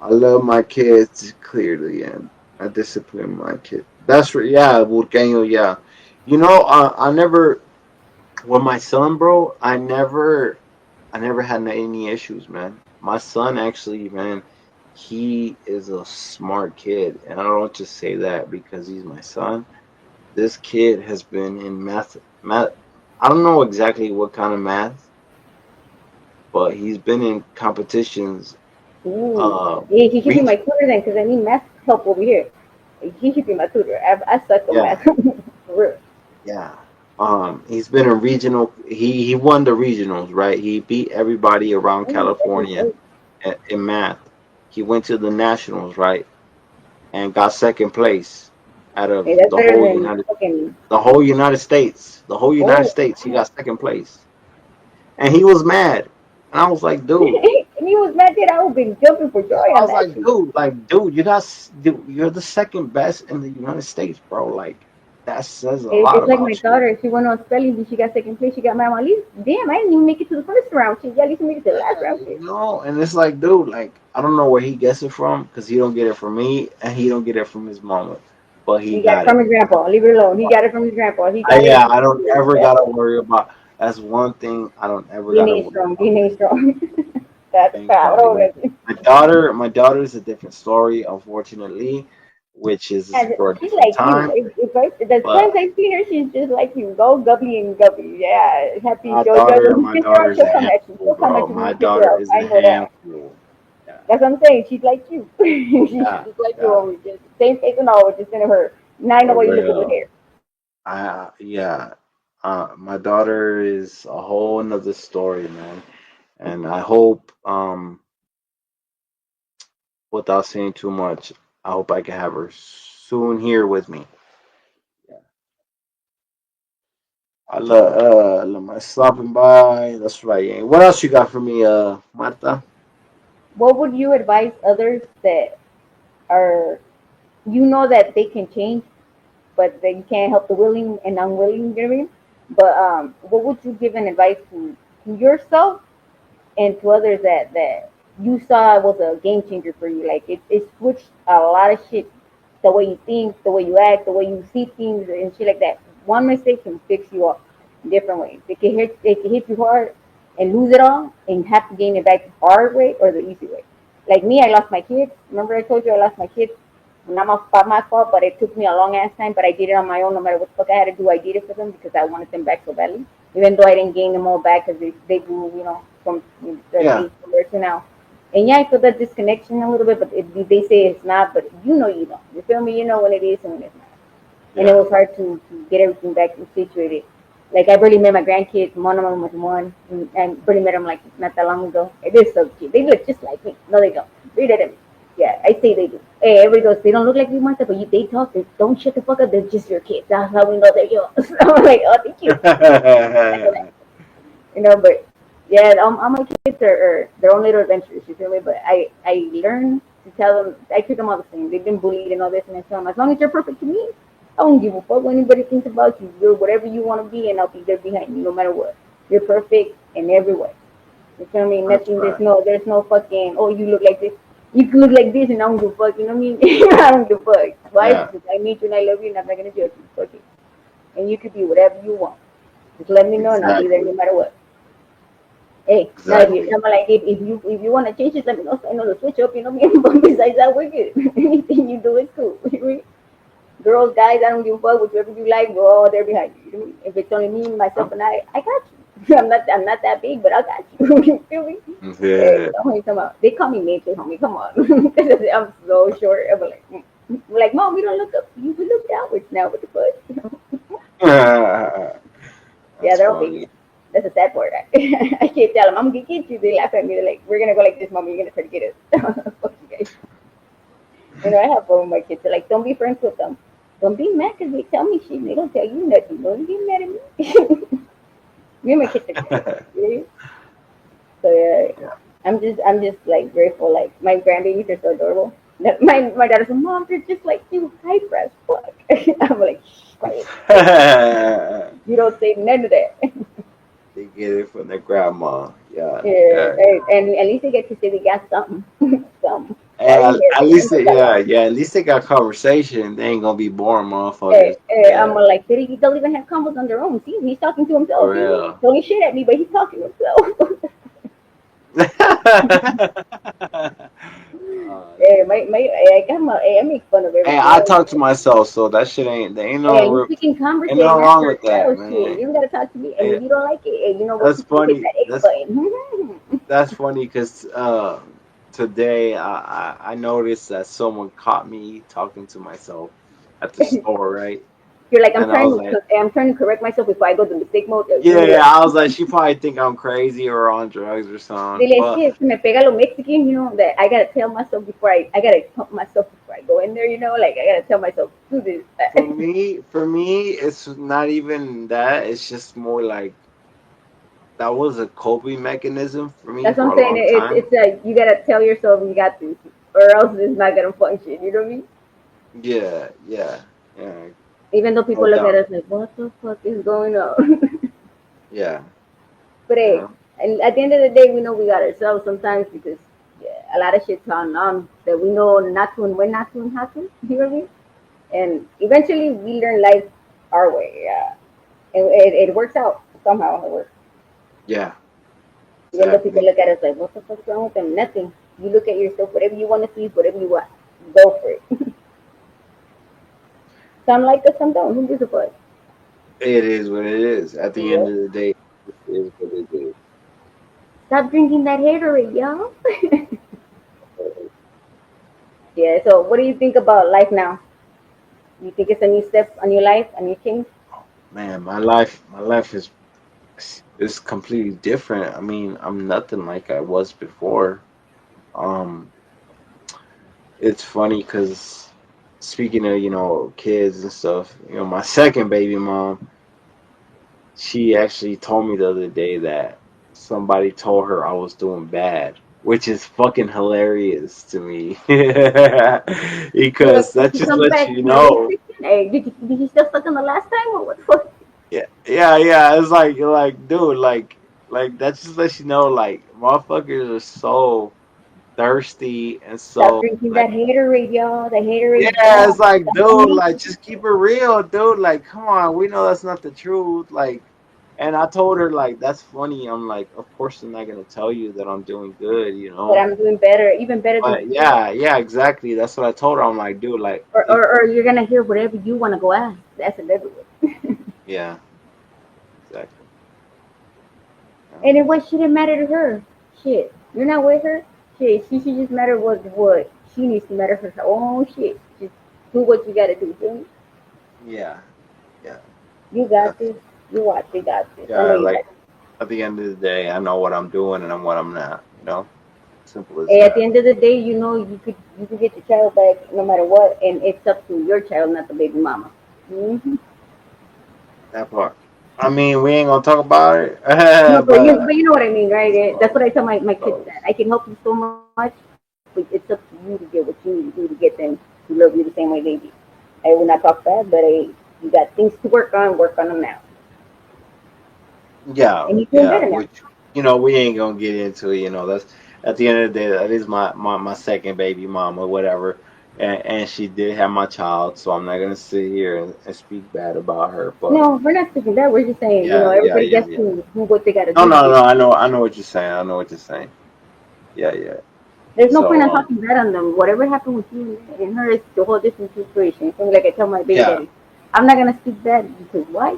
I love my kids clearly, and I discipline my kid. That's right. Yeah, Burgueño. Yeah. I never with my son, bro. I never had any issues, man. My son actually, man, he is a smart kid, and I don't just say that because he's my son. This kid has been in math. I don't know exactly what kind of math, but he's been in competitions. Ooh. Uh, Yeah, he should be reach. my tutor then, because I need math help over here. He should be my tutor. I suck at Yeah, math. For real. yeah. He's been in regional. He won the regionals, right? He beat everybody around Ooh, that's California great. in math. He went to the nationals, right, and got second place. out Hey, of that's better than fucking. the whole United States. The whole United Oh, States, he got second place, and he was mad. And I was like, dude. and he was mad that I would been jumping for joy I on was that like, shit. dude, you're the second best in the United States, bro. Like, that says a lot It's like my about you. daughter. She went on spelling bee. She got second place. She got mad. At least, damn, I didn't even make it to the first round. Shit, yeah, at least I made it to the last round. Shit. And it's like, dude, like, I don't know where he gets it from because he don't get it from me and he don't get it from his mama, but he He got it got from it. his grandpa. Leave it alone. He got it from his grandpa. He got it. Yeah, I don't ever gotta worry about. That's one thing I don't ever gotta DNA worry strong. about. DNA strong. That's Being proud. strong. Oh, Like, that's, my daughter is a different story, unfortunately, which is yeah, for a she's different like you. time. The times But I've seen her, she's just like you. Go gubbly and gubbly. Yeah, happy. Jojo, my kiss her out. daughter is She'll a come at you. handful, She'll come bro. at you when My you kiss her daughter out. is I a know that. handful. Yeah, That's what I'm saying. She's like you. She's yeah, just like you yeah, always. Just same face and all, just in her. Now I know for why you look at her real. hair. Yeah. My daughter is a whole another story, man. And I hope, without saying too much, I hope I can have her soon here with me. Yeah. Love my stopping by. That's right. Yeah. What else you got for me, Marta? What would you advise others that are, that they can change, but that you can't help the willing and unwilling, you know what I mean? But what would you give an advice to yourself and to others that you saw was a game changer for you? Like it switched a lot of shit, the way you think, the way you act, the way you see things, and shit like that. One mistake can fix you up in different ways. It can hit you hard and lose it all, and have to gain it back the hard way or the easy way. Like me, I lost my kids. Remember I told you I lost my kids. Not my fault, but it took me a long ass time. But I did it on my own. No matter what the fuck I had to do, I did it for them because I wanted them back so badly. Even though I didn't gain them all back because they grew, from the Yeah, age from there to now. And yeah, I feel that disconnection a little bit, but they say it's not, but you know. You feel me? You know when it is and when it's not. And it yeah. was hard to get everything back situated. Like I barely met my grandkids. One of them was one, and barely met them like not that long ago. It is so cute. They look just like me. No, they don't. They didn't. Yeah, I say they do. Hey, everybody goes, they don't look like you, Martha, but they talk. They don't shut the fuck up. They're just your kids. That's how we know they're yours. I'm like, oh, thank you. But yeah, all my kids are their own little adventures. You feel me? But I learned to tell them. I treat them all the same. They've been bullied and all this, and I tell them, as long as you're perfect to me, I won't give a fuck what anybody thinks about you. You're whatever you want to be, and I'll be there behind you no matter what. You're perfect in every way. You feel me? That's Nothing. right. There's no fucking. Oh, you look like this. You can look like this, and I don't give a fuck. You know what I mean? I don't give a fuck. Why? Yeah, Because I meet you and I love you, and I'm not gonna judge you. Fuck it. And you could be whatever you want. Just let me know, and I'll be there no exactly, matter what. Hey, now if you, exactly. I'm like, if you want to change it, let me know. So I know the switch up. You know me. But besides that, we're good. Anything you do is cool. You know what I mean? Girls, guys, I don't give a fuck. Whichever you like, we're all there behind you. You know what I mean? If it's only me, myself, and I got you. I'm not that big, but I got you. You feel me? Hey, Yeah. what the hell you talking about? They call me nature, homie. Come on. I'm so short. I'm like, like, mom, we don't look up. We look downwards now. What the fuck? Yeah, That's they're all babies. funny. That's the sad part. I can't tell them I'm gonna get you. They laugh at me. They're like, "We're gonna go like this, mommy. You're gonna try to get us." Fuck you guys. I have fun with my kids. They're like, "Don't be friends with them. Don't be mad because they tell me shit. They don't tell you nothing. Don't get mad at me." Me and my kids are good. You know? So yeah, Yeah. I'm just like grateful. Like my grandbabies are so adorable. My daughter said, "Mom, they're just like you, hyper as fuck." I'm like, "Shh, quiet. You don't say none of that." They get it from their grandma. Yeah, Yeah, yeah, yeah. and at least they get to say they got something. Something. Why are And you here? at They least, don't got yeah, long. yeah. At least they got conversation. They ain't gonna be boring, motherfuckers. I'm Yeah, like, they don't even have combos on their own. See, he's talking to for himself. He's real. throwing shit at me, but he's talking to himself. That's I make fun of Hey, everything. I talk to myself, so that shit ain't. There ain't Hey, at least no, we can converse ain't and nothing ask wrong for with that, ourselves. Shit, man. you don't gotta talk to me. And Hey, if you don't like it, hey, you know what that's to do? Hit funny. that X button. That's funny because today I noticed that someone caught me talking to myself at the store, right? You're like, And I was like, I'm trying to correct myself before I go to mistake mode. yeah, I was like, she probably think I'm crazy or on drugs or something. Dile, es But que se me pega lo Mexican, that I gotta tell myself before I gotta pump myself before I go in there, like I gotta tell myself, do this. for me, it's not even that. It's just more like that was a coping mechanism for me That's what for I'm a saying. long time. It's like you gotta tell yourself you got this, or else it's not gonna function. You know what I mean? Yeah, yeah, yeah, Even though no people look at doubt. us like, what the fuck is going on? Yeah, But you hey, know. and at the end of the day, we know we got ourselves sometimes because a lot of shit's on that we know not to and when not to and how to. You know what I mean? And eventually, we learn life our way. Yeah, and it works out somehow. It works. Yeah, Even though people exactly. look at us like, what the fuck's wrong with them? Nothing. You look at yourself, whatever you want to see, whatever you want, go for it. Some like us, some don't. Who gives a fuck? It is what it is. At the end Yep. of the day, it is what it is. Stop drinking that haterade, y'all. Yeah. So, what do you think about life now? You think it's a new step on your life, a new change? Man, my life is completely different. I mean, I'm nothing like I was before. Um, it's funny because speaking of, kids and stuff, my second baby mom, she actually told me the other day that somebody told her I was doing bad, which is fucking hilarious to me. So, Because that she just comes lets back you my know. restriction. Hey, did you still suck on the last time or what the fuck? Yeah, yeah, yeah. It's like, dude, like that just lets you know, like, motherfuckers are so thirsty and Stop so drinking like, that haterade, y'all. The yeah, haterade it's bad. like, Stop dude, drinking like, just keep it real, dude. Like, come on, we know that's not the truth. Like, and I told her, like, that's funny. I'm like, of course, I'm not gonna tell you that I'm doing good, but I'm doing better, even better than But before. yeah, yeah, exactly. That's what I told her. I'm like, dude, like, if Or you're gonna hear whatever you wanna go ask. That's another one. yeah, exactly. Yeah, And it what shouldn't matter to her. Shit. You're not with her? Shit, she should just matter what she needs to matter her own shit. Just do what you gotta do, feel me? yeah, yeah. You got That's this. You watch, you got this. I know yeah. you Like got this. at the end of the day, I know what I'm doing and I'm what I'm not. Simple as And at the that. end of the day, you could get your child back no matter what, and it's up to your child, not the baby mama. That part. I mean, we ain't gonna talk about it, No, but but you know what I mean, right? it's That's what close. I tell my It's kids close. that I can help you so much, but it's up to you to get what you need to do to get them to love you the same way they do. I will not talk bad, but you got things to work on them now, Yeah, and he's doing yeah. better now. Which we ain't gonna get into it. That's at the end of the day, that is my second baby mom or whatever, and she did have my child, so I'm not gonna sit here and speak bad about her. But No, we're not speaking that. We're just saying, yeah, yeah, everybody yeah, gets yeah. to do what they got to No, do to no, get. no. I know what you're saying. I know what you're saying. Yeah, yeah. There's no point So on talking bad on them. Whatever happened with you and her is a whole different situation. So like I tell my baby yeah, daddy, I'm not gonna speak bad because why?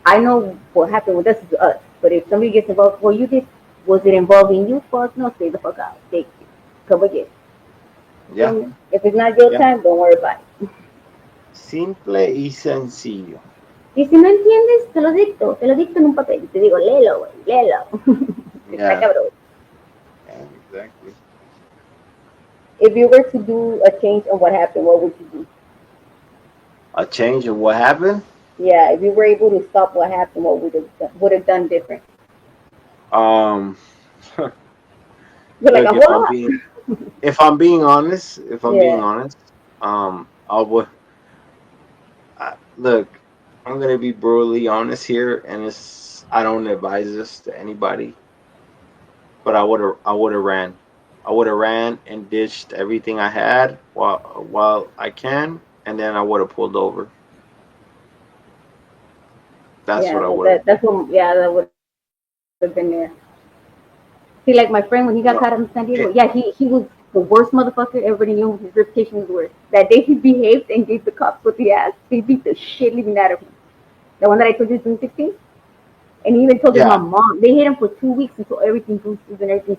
I know what happened with us is us. But if somebody gets involved, well, you did. Was it involving you? Fuck no. Stay the fuck out. Take it. Come again. Feel yeah, me? If it's not your yeah. time, don't worry about it. Simple y sencillo. Y si no entiendes, te lo dicto en un papel. Y te digo, léelo, güey, léelo. Está Yeah, cabrón. yeah, exactly. If you were to do a change on what happened, what would you do? A change of what happened. Yeah, if you were able to stop what happened, what would have done different? Um, You're like look, a if whole I'm lot. being if I'm being honest, Yeah, I would look. I'm gonna be brutally honest here, and I don't advise this to anybody, but I would have ran. I would have ran and ditched everything I had while I can, and then I would have pulled over. That's yeah. what I So would have done. that would have been there. See, like my friend when he got caught in San You know, Diego, yeah, it, he was the worst motherfucker. Everybody knew his reputation was worse. That day he behaved and gave the cops what he asked. They beat the shit living out of him. The one that I told you is June 16th. And he even told his yeah, mom. They hit him for 2 weeks until everything boosted and everything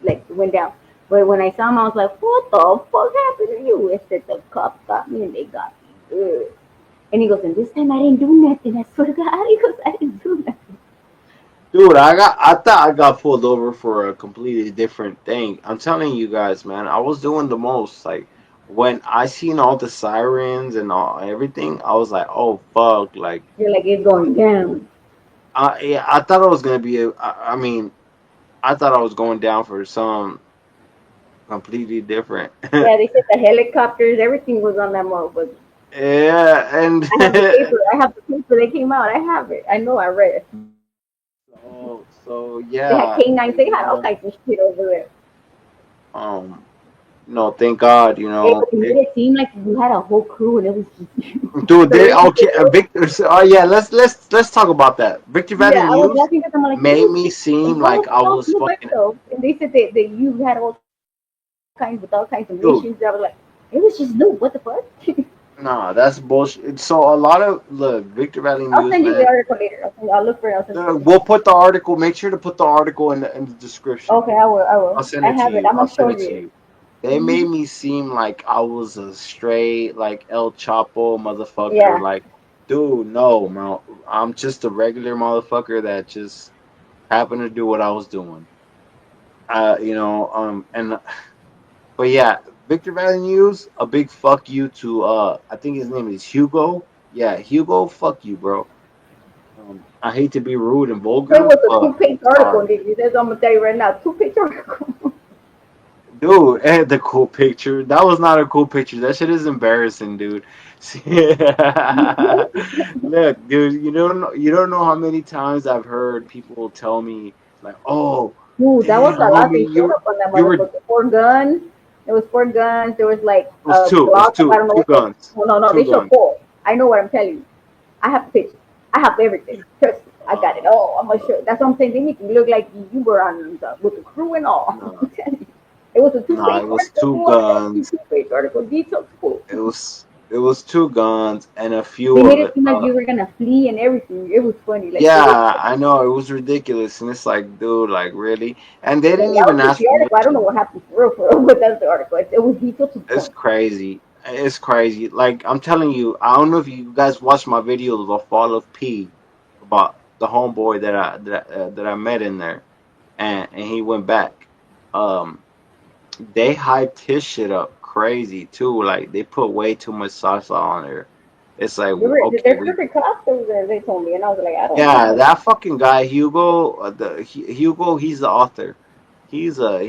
like went down. But when I saw him, I was like, "What the fuck happened to you?" I said, "The cops got me and they got me good." And he goes, and this time I didn't do nothing. I swear to God, he goes, I didn't do nothing. Dude, I thought I got pulled over for a completely different thing. I'm telling you guys, man, I was doing the most. Like when I seen all the sirens and all everything, I was like, oh fuck, like You're like, it's going down. yeah, I thought I was gonna be. I mean, I thought I was going down for some completely different. Yeah, they said the helicopters, everything was on that motherfucker. Yeah, and I have the paper. I have the paper. They came out. I have it. I know. I read it. so They had yeah, canines. They had all kinds of shit over there. um, no, thank God, It, it made it seem like you had a whole crew, and it was just dude. the They way he okay, did it. Victor. Oh yeah, let's talk about that. Victor Valley Yeah, I was News laughing because I'm like, it made was me just seem how like was I it all was Snoop by fucking himself? And they said that you had all kinds with all kinds of missions. I was like, dude. it was just Snoop. What the fuck? Nah, that's bullshit. So a lot of look, Victor Valley I'll News, send you the man. article later. I'll look for it. I'll send it to you. We'll put the article. Make sure to put the article in the description. Okay, I will. I I'll will. send I it to have it. you. I'm I'll gonna send show it to you. you. They Hmm. made me seem like I was a straight like El Chapo motherfucker. Yeah. Like, dude, no, man. I'm just a regular motherfucker that just happened to do what I was doing. And but yeah, Victor Valley News, a big fuck you to I think his name is Hugo. Yeah, Hugo, fuck you, bro. I hate to be rude and It vulgar, was a but two-page article, sorry. Nikki. That's what I'm gonna tell you right now. Two-page article. Dude, and the cool picture. That was not a cool picture. That shit is embarrassing, dude. Look, dude, you don't know how many times I've heard people tell me like, "Oh, Dude, that was damn, a lot they homie, showed up on that you were." motherfucker. Four guns. There was four guns. There was like It was two. It was Glock. I two. don't know Two what they. guns. No, no, no. Two They showed guns. four. I know what I'm telling you. I have the pictures. I have everything. Trust me. I got it Uh, all. I'm gonna show. That's what I'm saying. They make you look like you were on with the crew and all. no, I'm telling you. It was a no, two-page it was article. two Boy, guns. two-page article. Details full. It was two guns and a few They made of it it. seem like you were gonna flee and everything. It was funny. Like they were. Yeah, I know it was ridiculous, and it's like, dude, like really? And they That didn't was even just ask the article. I don't know permission. what happened for real, but that's the article. It was detailed to the It's point. crazy. It's crazy. Like I'm telling you, I don't know if you guys watched my video, The Fall of P, about the homeboy that I met in there, and he went back. Um, they hyped his shit up crazy too. Like they put way too much salsa on there. It's like okay, They're we perfect cops over there. They told me, and I was like, I don't yeah, know. that fucking guy Hugo, Hugo, he's the author. He's a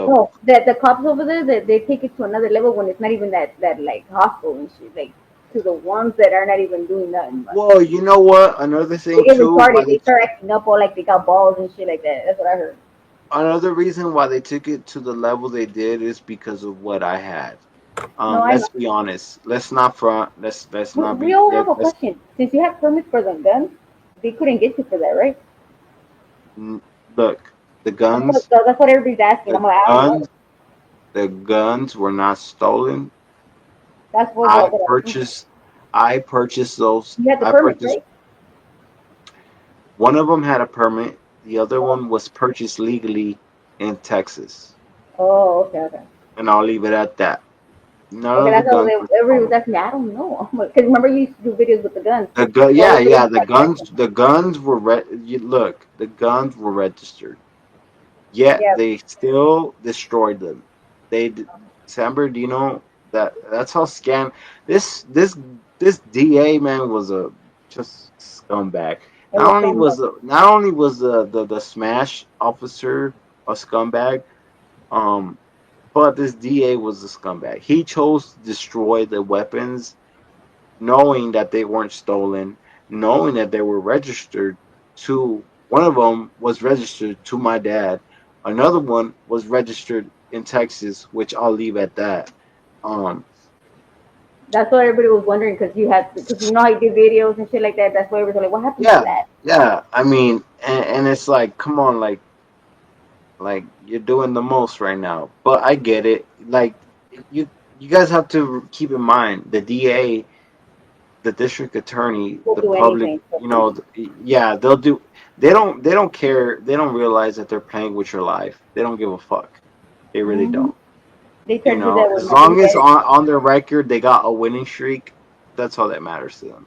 No, the cops over there, they take it to another level when it's not even that like hostile and shit. Like to the ones that are not even doing nothing. But well, you know what? Another they thing get too, retarded. They start acting up all like they got balls and shit like that. That's what I heard. another reason why they took it to the level they did is because of what I had. No, I know. Let's be honest. Let's not front. Let's But not we be. all have a Let's question. Since you had permits for the guns, they couldn't get you for that, right? look. The guns, That's what everybody's asking. the I'm like, I don't know. guns, the guns were not stolen. That's what I what I was thinking. purchased. I purchased those. You had the I permits, purchased. right? One of them had a permit. The other Oh, one was purchased legally in Texas, oh, okay, okay. and I'll leave it at that. None Okay, of the that's how guns were everybody was stolen. asking me. I don't know. Because remember, you used to do videos with the guns. So Yeah, everybody yeah, was like asking. the guns were look, the guns were registered. Yet Yeah, they still destroyed them. Samber, do you know that's how scam this DA man was a just scumbag. it was scumbag. Not only was the smash officer a scumbag, um, but this DA was a scumbag. He chose to destroy the weapons knowing that they weren't stolen, knowing that they were registered to one of them was registered to my dad, another one was registered in Texas, which I'll leave at that. Um, That's what everybody was wondering because you know how you did videos and shit like that. That's why everybody was like, what happened to yeah, that? yeah. I mean, and it's like, come on, like you're doing the most right now, but I get it. Like you, you guys have to keep in mind the DA, the district attorney, We'll the do public, anything. yeah, they'll do. They don't care. They don't realize that they're playing with your life. They don't give a fuck. They really Mm-hmm. don't. They try to do that with As my thing long as better. on their record they got a winning streak, That's all that matters to them.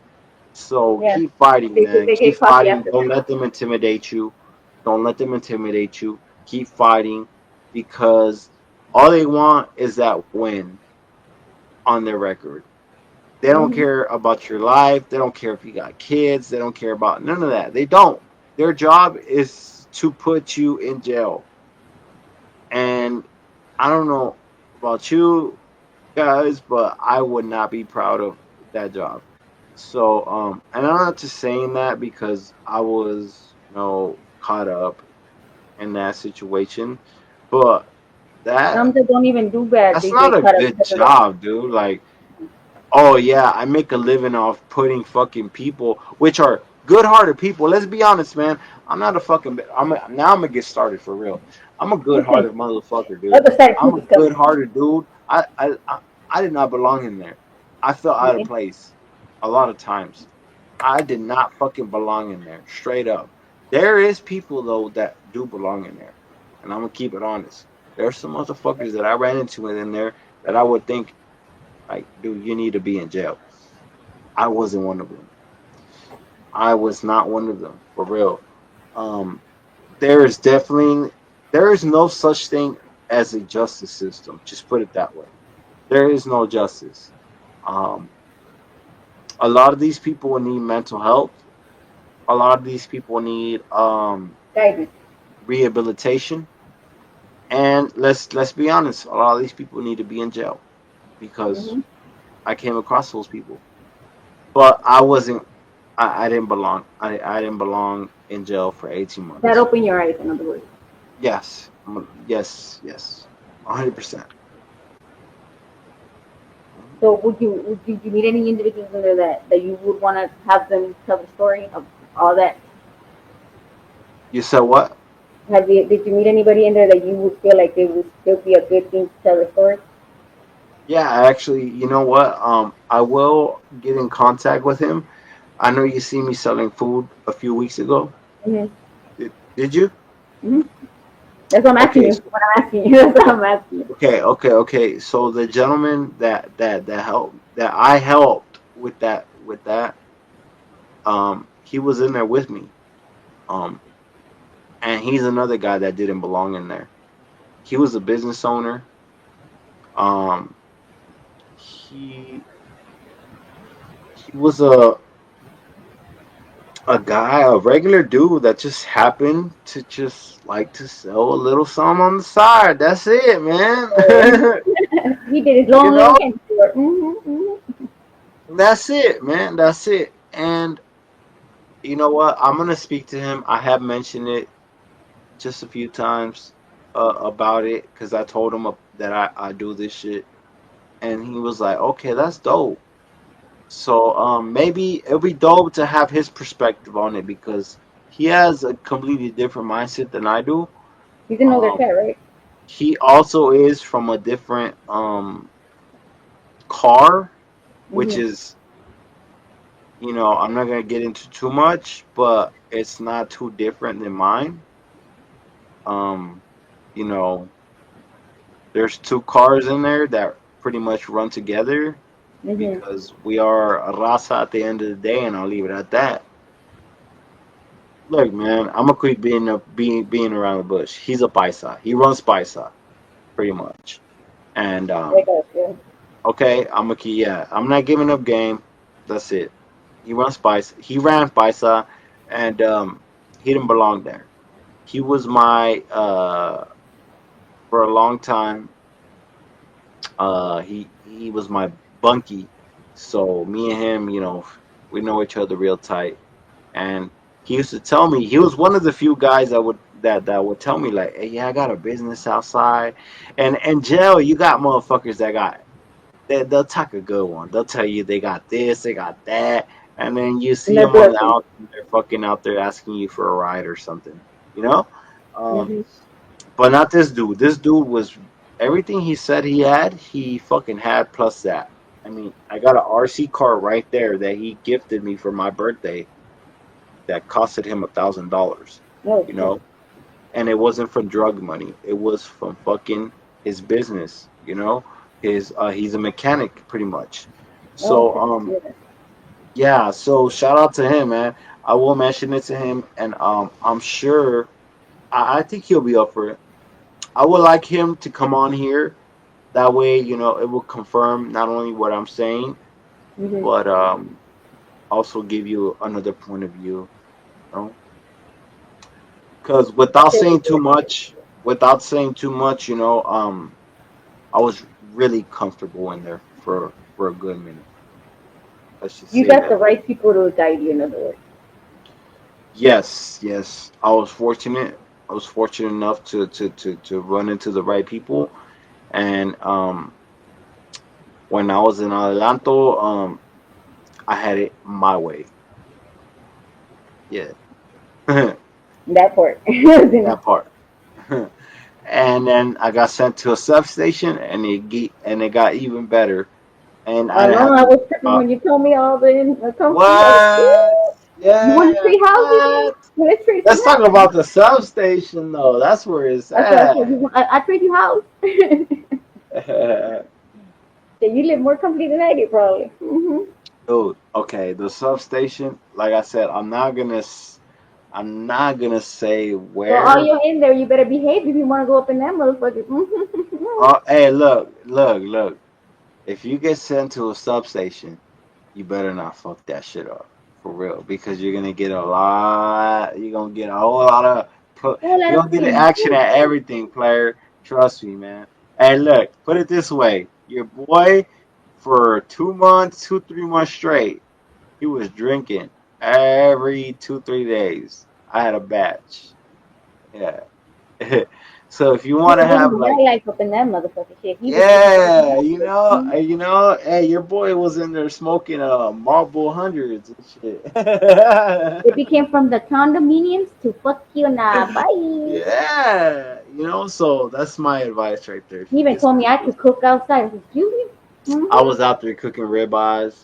So Yeah. keep fighting, man. They Keep get coffee fighting. after Don't that. let them intimidate you. Don't let them intimidate you. Keep fighting because all they want is that win on their record. They don't Hmm. care about your life. They don't care if you got kids. They don't care about none of that. They don't. Their job is to put you in jail. And I don't know about you guys, but I would not be proud of that job. So, and I'm not just saying that because I was, caught up in that situation, but Some that that don't even do bad, that's they not get a caught up good because of that. job, dude. Like, oh yeah, I make a living off putting fucking people, which are good-hearted people. Let's be honest, man. I'm not a fucking. Now I'm gonna get started for real. I'm a Okay. good-hearted motherfucker, dude. Other side of I'm a cookies coming. good-hearted dude. I did not belong in there. I felt out of Okay. place a lot of times. I did not fucking belong in there. Straight up. There is people though that do belong in there, and I'm gonna keep it honest. There's some motherfuckers that I ran into in there that I would think like, dude, you need to be in jail. I wasn't one of them. I was not one of them for real. Um, there is definitely there is no such thing as a justice system. Just put it that way. There is no justice. Um, a lot of these people need mental health. A lot of these people need Guidance. rehabilitation. And let's be honest, a lot of these people need to be in jail because Hmm. I came across those people. But I wasn't I didn't belong. I didn't belong in jail for 18 That months. open your eyes, in other words. Yes. Yes. 100%. So would you meet any individuals in there that you would want to have them tell the story of all that? You said what? Did you meet anybody in there that you would feel like it would still be a good thing to tell the story? Yeah, actually, you know what? I will get in contact with him. I know you see me selling food a few weeks ago. Hmm. Did you? Hmm. That's what I'm asking Okay, you. What I'm asking you. That's what I'm asking you. okay. So the gentleman that I helped with that, he was in there with me. Um, and he's another guy that didn't belong in there. He was a business owner. Um, he he was a guy, a regular dude that just happened to just like to sell a little something on the side. That's it, man. He did his you own little know, candy store. Hmm. that's it, man. That's it. And you know what? I'm gonna speak to him. I have mentioned it just a few times about it because I told him that I do this shit, and he was like, "Okay, that's dope." So maybe it'll be dope to have his perspective on it because he has a completely different mindset than I do. He's an older Um, cat, right? he also is from a different car, which Hmm. is I'm not gonna get into too much, but it's not too different than mine. Um, you know, there's two cars in there that pretty much run together Hmm. because we are a raza at the end of the day, and I'll leave it at that. Look, man, I'm gonna quit being around the bush. He's a paisa. He runs paisa, pretty much. And Like us, yeah. okay, I'm not giving up game. That's it. He runs paisa. He ran paisa, and he didn't belong there. He was my for a long time. He was my bunkie. So me and him, we know each other real tight. And he used to tell me he was one of the few guys that would tell me like, "Hey, yeah, I got a business outside." And in jail, you got motherfuckers that they'll talk a good one. They'll tell you they got this, they got that, and then you And see they're them on the bluffing. out, they're fucking out there asking you for a ride or something, you know. Um, Hmm. but not this dude. This dude was everything he said he had. He fucking had plus that. I mean, I got an RC car right there that he gifted me for my birthday that costed him $1,000. Oh, You shit. know, and it wasn't from drug money. It was from fucking his business. He's a mechanic pretty much. Oh, So shit. Yeah. Yeah, so shout out to him, man. I will mention it to him, and I'm sure I think he'll be up for it. I would like him to come on here. That way, it will confirm not only what I'm saying, Mm-hmm. but also give you another point of view. You know, because without saying too much, I was really comfortable in there for a good minute. Let's just You say got the that. right people to guide you, in other words. Yes, yes. I was fortunate. I was fortunate enough to run into the right people. And when I was in Adelanto, I had it my way. Yeah. That That part. I part. And then I got sent to a substation, and it got even better. And I didn't know have I to was worry tripping about when you told me all the companies. I was like, what. ooh, you Yeah, want to trade houses? what? Let's trade some Let's talk houses. about the substation though. That's where it's I said, okay, at. I trade you house. Yeah, you live more comfortably than I do, probably. Dude, okay, the substation. Like I said, I'm not gonna say Well, all where. you're in there, you better behave if you want to go up in that motherfucker. Hey, look. If you get sent to a substation, you better not fuck that shit up for real, because you're gonna get a lot. You're gonna get a whole lot of. Whole lot You're of gonna get an things. action at everything, player. Trust me, man. Hey, look, put it this way: your boy, for 2 months, 3 months straight, he was drinking every 3 days. I had a batch. Yeah. So if you He want to was have living the like, nightlife up in that motherfucker shit. He was taking care of yeah, himself. hey, your boy was in there smoking Marlboro hundreds and shit. It became from the condominiums to fuck you now. Bye. Yeah, so that's my advice right there. If He you even get told me I sent to could cook outside. I said, excuse me? I Mm-hmm. was out there cooking ribeyes.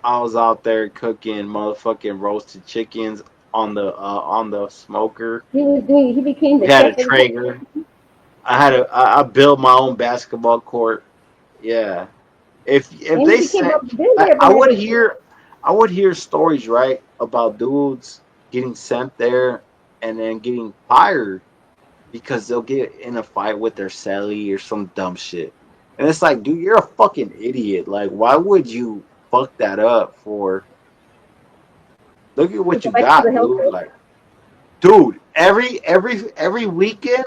I was out there cooking motherfucking roasted chickens on the smoker. He became the We had a chef of the place. Traeger. I built my own basketball court. Yeah. If And he they became sent, up there, I but I would didn't. hear stories, right, about dudes getting sent there and then getting fired because they'll get in a fight with their celly or some dumb shit. And it's like, dude, you're a fucking idiot. Like, why would you fuck that up for? Look at To what you provide for the got, dude. health. Like, dude, every weekend,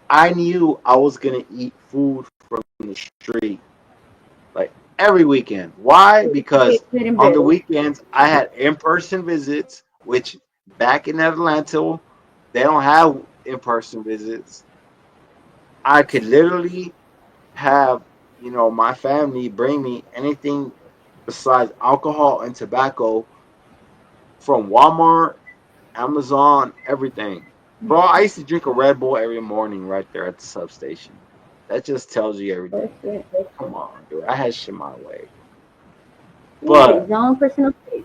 I knew I was gonna eat food from the street. Like every weekend. Why? Because Good and on the better. weekends I had in-person visits, which back in Atlanta they don't have in-person visits. I could literally have, my family bring me anything besides alcohol and tobacco from Walmart, Amazon, everything. Bro, I used to drink a Red Bull every morning right there at the substation. That just tells you everything. That's it. That's Come it. on, dude. I had shit my way. He had But his own personal space.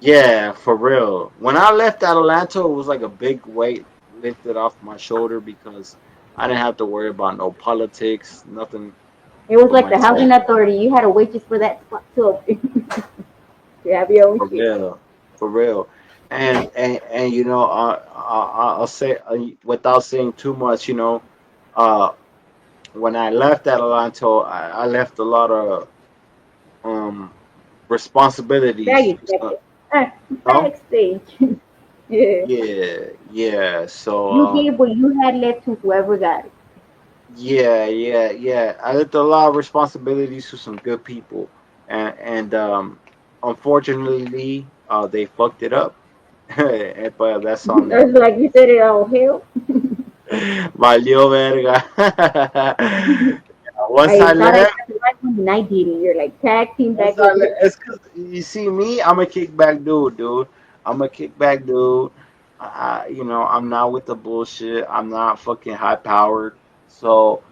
yeah, for real. When I left Atlanta, it was like a big weight lifted off my shoulder because I didn't have to worry about no politics, nothing It was but like the myself. housing authority. You had to wait just for that spot to open. You have your own For shit. real, for real. And I'll say without saying too much, uh, when I left Atlanta, I left a lot of um responsibilities. Baggage checker. Ah, No? backstage. Yeah. Yeah, yeah. So You gave what you had left to whoever got it. yeah. I left a lot of responsibilities to some good people, and unfortunately, they fucked it up. But that's on them. That's like you said it all hell. Valió verga. Once I I thought I left, got the right one and I didn't. You're like tag team once back I over left, here. it's 'cause you see me. I'm a kickback dude, dude. I'm a kickback dude. I'm not with the bullshit. I'm not fucking high powered. So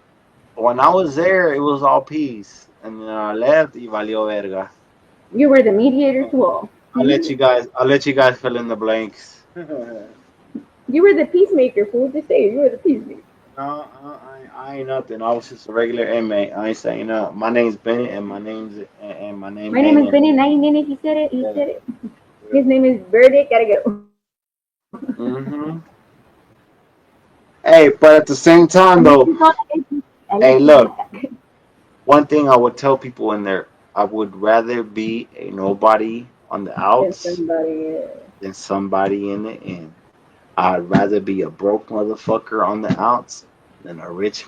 when I was there, it was all peace, and then I left, y valió verga. You were the mediator to all. I'll let you guys fill in the blanks. You were the peacemaker, fool. Just say it. You were the peacemaker. No, I ain't nothing. I was just a regular inmate. I ain't saying up. My name's Bennett, and my name My name is ain't. Bennett. 9 minutes. He said it. He Yeah, said it. yeah. His name is Verdict. Gotta go. Mm-hmm. Hey, but at the same I time let though, you know. I hey, let you look. know. One thing I would tell people in there, I would rather be a nobody on the Then outs somebody. than somebody in the in. I'd rather be a broke motherfucker on the outs than a rich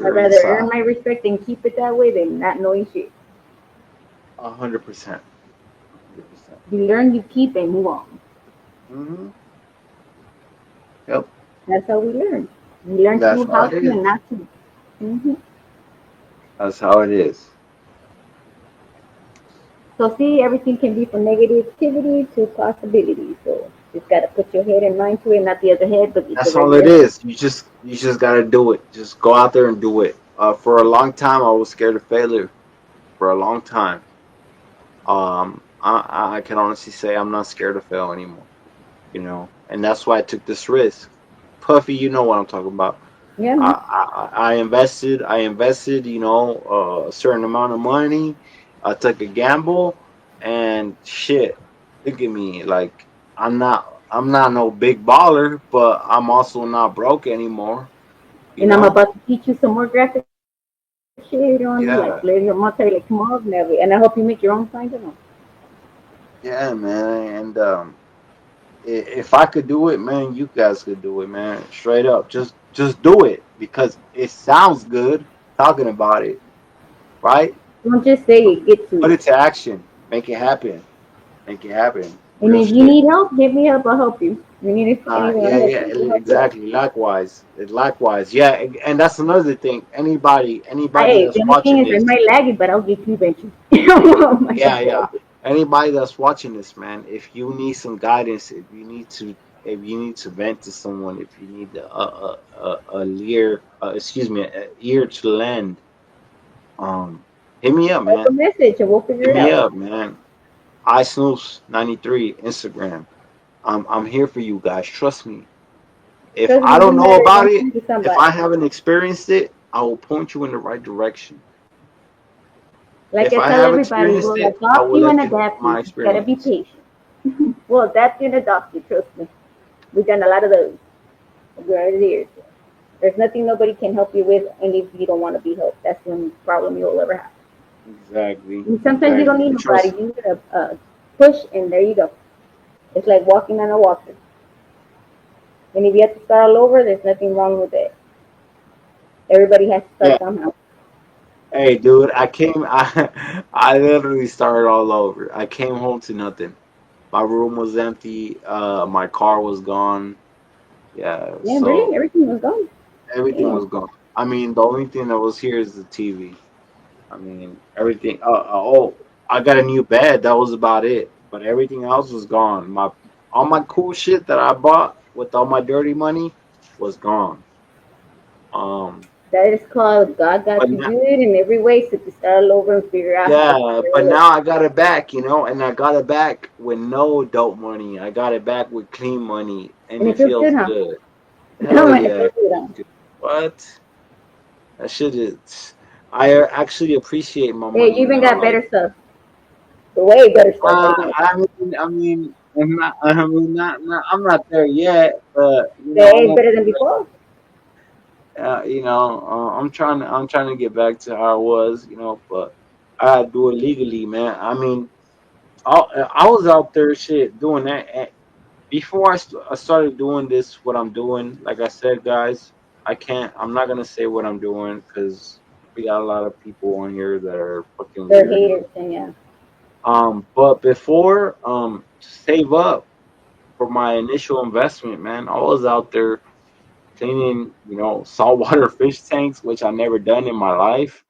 I'd motherfucker rather earn inside. my respect and keep it that way than not knowing shit. 100%. 100%. You learn, you keep, and move on. Mm-hmm. Yep. That's how we learn. We learn That's through how how it to is. and not to. Hmm. That's how it is. So see, everything can be from negativity to possibility. So just gotta put your head and mind to it, not the other head, but just the That's all it regular head. is. You just gotta do it. Just go out there and do it. For a long time, I was scared of failure. For a long time, I can honestly say I'm not scared to fail anymore. And that's why I took this risk. Puffy, you know what I'm talking about. Yeah, man. I invested, a certain amount of money. I took a gamble, and shit, look at me. Like I'm not no big baller, but I'm also not broke anymore. You And I'm know? about to teach you some more graphic shit on me, like Yeah, later. I'm gonna tell you like tomorrow, never. And I hope you make your own signs. You know. yeah, man. And if I could do it, man, you guys could do it, man. Straight up, just do it because it sounds good talking about it, right? Don't just say it, get to Put it. it to action. Make it happen. Make it happen. And Real if you shit. need help, hit me up. I'll help you. If you need anything, I'll Yeah, help yeah, you. We'll help you out. exactly. Likewise. Yeah, and that's another thing. Anybody Hey, that's the only thing watching is it this, might lag it, but I'll get you eventually. Oh my yeah, yeah. God. Anybody that's watching this, man, if you need some guidance, if you need to vent to someone, if you need a ear to lend, um, hit me up, Type a man. message and we'll figure Hit it me out. up, man. I Snoops 93 Instagram. I'm here for you guys. Trust me. If Trust I me, we don't know matter. about Don't it, think to if I somebody. haven't experienced it, I will point you in the right direction. Like If I I tell have everybody, experienced we'll it, I adopt will you and let you know adapt my you. You gotta be experience. patient. We'll adapt you and adopt you. Trust me. We've done a lot of those over the years. There's nothing nobody can help you with, and if you don't want to be helped, that's the only problem you'll ever have. Exactly, And sometimes you don't exactly. need And nobody. trust, You need a push, and there you go. It's like walking on a walker. And if you have to start all over, there's nothing wrong with it. Everybody has to yeah. start somehow. Hey, dude, I literally started all over. I came home to nothing. My room was empty. My car was gone. Yeah, Yeah, really, so everything was gone. everything Damn. was gone. I mean, the only thing that was here is the TV. I mean, everything. Oh, I got a new bed. That was about it. But everything else was gone. All my cool shit that I bought with all my dirty money was gone. Um, That is called God but got you now, good in every way, so to start all over and figure out how to yeah, start but all over. now I got it back, and I got it back with no dope money. I got it back with clean money, and And it it feels good, feels huh? good. No, Hell man, it yeah, feels it good, feels huh? good. What? That shit is. I actually appreciate my Hey, you money even now. got Like, better stuff. Way better stuff. I know. I'm not there yet, but Way better than before. I'm trying to get back to how I was, but I gotta do it legally, man. I mean, I was out there, shit, doing that before I started doing this. What I'm doing, like I said, guys, I'm not gonna say what I'm doing because we got a lot of people on here that are fucking They're weird. haters, and yeah. But before, to save up for my initial investment, man, I was out there cleaning, saltwater fish tanks, which I never done in my life.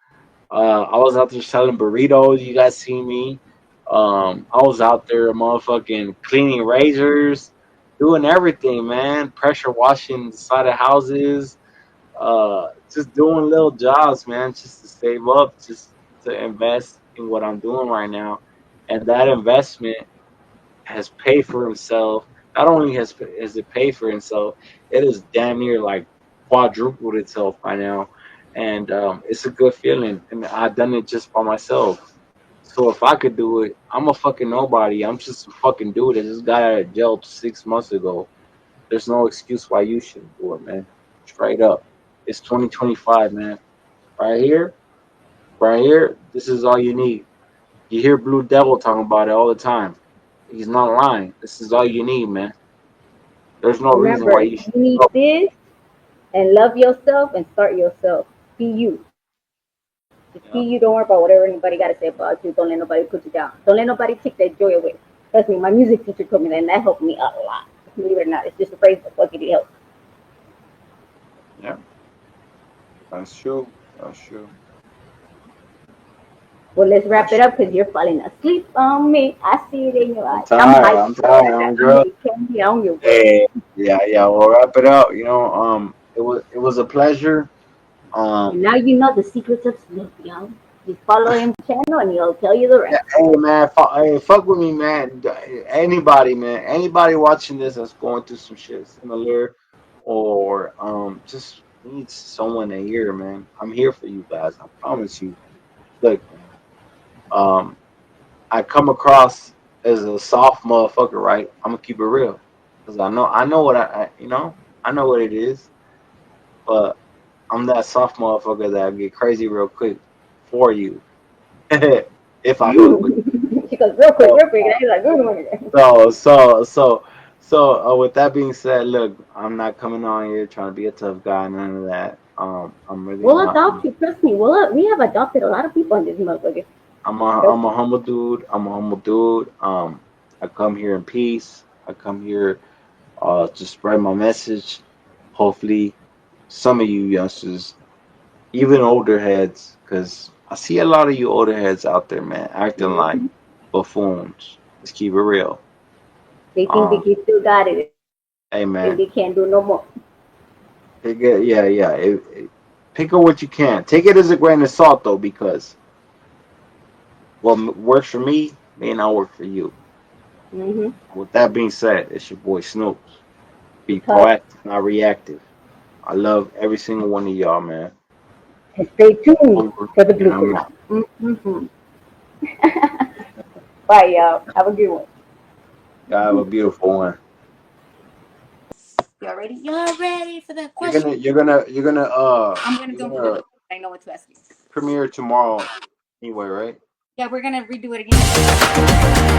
I was out there selling burritos. You guys see me. I was out there motherfucking cleaning razors, doing everything, man. Pressure washing the side of houses, just doing little jobs, man, just to save up, just to invest in what I'm doing right now. And that investment has paid for himself. Not only has it paid for himself, it is damn near like quadrupled itself by now, and it's a good feeling. And I've done it just by myself. So if I could do it, I'm a fucking nobody. I'm just a fucking dude that just got out of jail 6 months ago. There's no excuse why you shouldn't do it, man. Straight up. It's 2025, man. Right here, right here. This is all you need. You hear Blue Devil talking about it all the time. He's not lying. This is all you need, man. There's no reason why Remember, you should. you need this and love yourself and start yourself. Be you. Just be Yeah, you. Don't worry about whatever anybody got to say about you. Don't let nobody put you down. Don't let nobody take that joy away. Trust me, my music teacher told me that, and that helped me a lot. Believe it or not, it's just a phrase, but fuck it, it helps. yeah. That's true. That's true. Well, let's wrap That's it up true. because you're falling asleep on me. I see it in your I'm eyes. I'm tired. hyped I'm for tired, that. I'm I'm girl. like candy on your way. Hey, yeah, yeah. We'll wrap it up. It was a pleasure. And Um, now you know the secrets of Snoop, yo. Just follow him channel and he'll tell you the yeah, rest. hey man, hey, fuck with me, man. Anybody, man, anybody watching this that's going through some shit similar, or just needs someone to hear, man. I'm here for you guys. I promise you. Look, man. Um, I come across as a soft motherfucker, right? I'm gonna keep it real, cause I know what I know what it is, but I'm that soft motherfucker that get crazy real quick for you, if I fuck with She goes you. real quick. And he's like, good one. So, so, so, with that being said, look, I'm not coming on here trying to be a tough guy, none of that. I'm really We'll not. adopt you. Trust me. We have adopted a lot of people in this motherfucker. I'm Trust a me. humble dude. I'm a humble dude. I come here in peace. I come here to spread my message. Hopefully, some of you youngsters, even older heads, because I see a lot of you older heads out there, man, acting like Hmm. buffoons. Let's keep it real. They think they Um, can still got it hey, and they man. can't do no more. Take it, yeah, yeah. Pick up what you can. Take it as a grain of salt, though, because what works for me may not work for you. Hmm. With that being said, it's your boy Snoop. Be Because proactive, not reactive. I love every single one of y'all, man. and stay tuned Over, for the and blooper. I'm out. Mm-hmm. Bye, y'all. Have a good one. Y'all have a beautiful one. Y'all ready? Y'all ready for the You're question? gonna, you're gonna, you're gonna, I'm gonna you're do them. gonna I know what to ask you. premiere tomorrow, anyway, right? Yeah, we're gonna redo it again.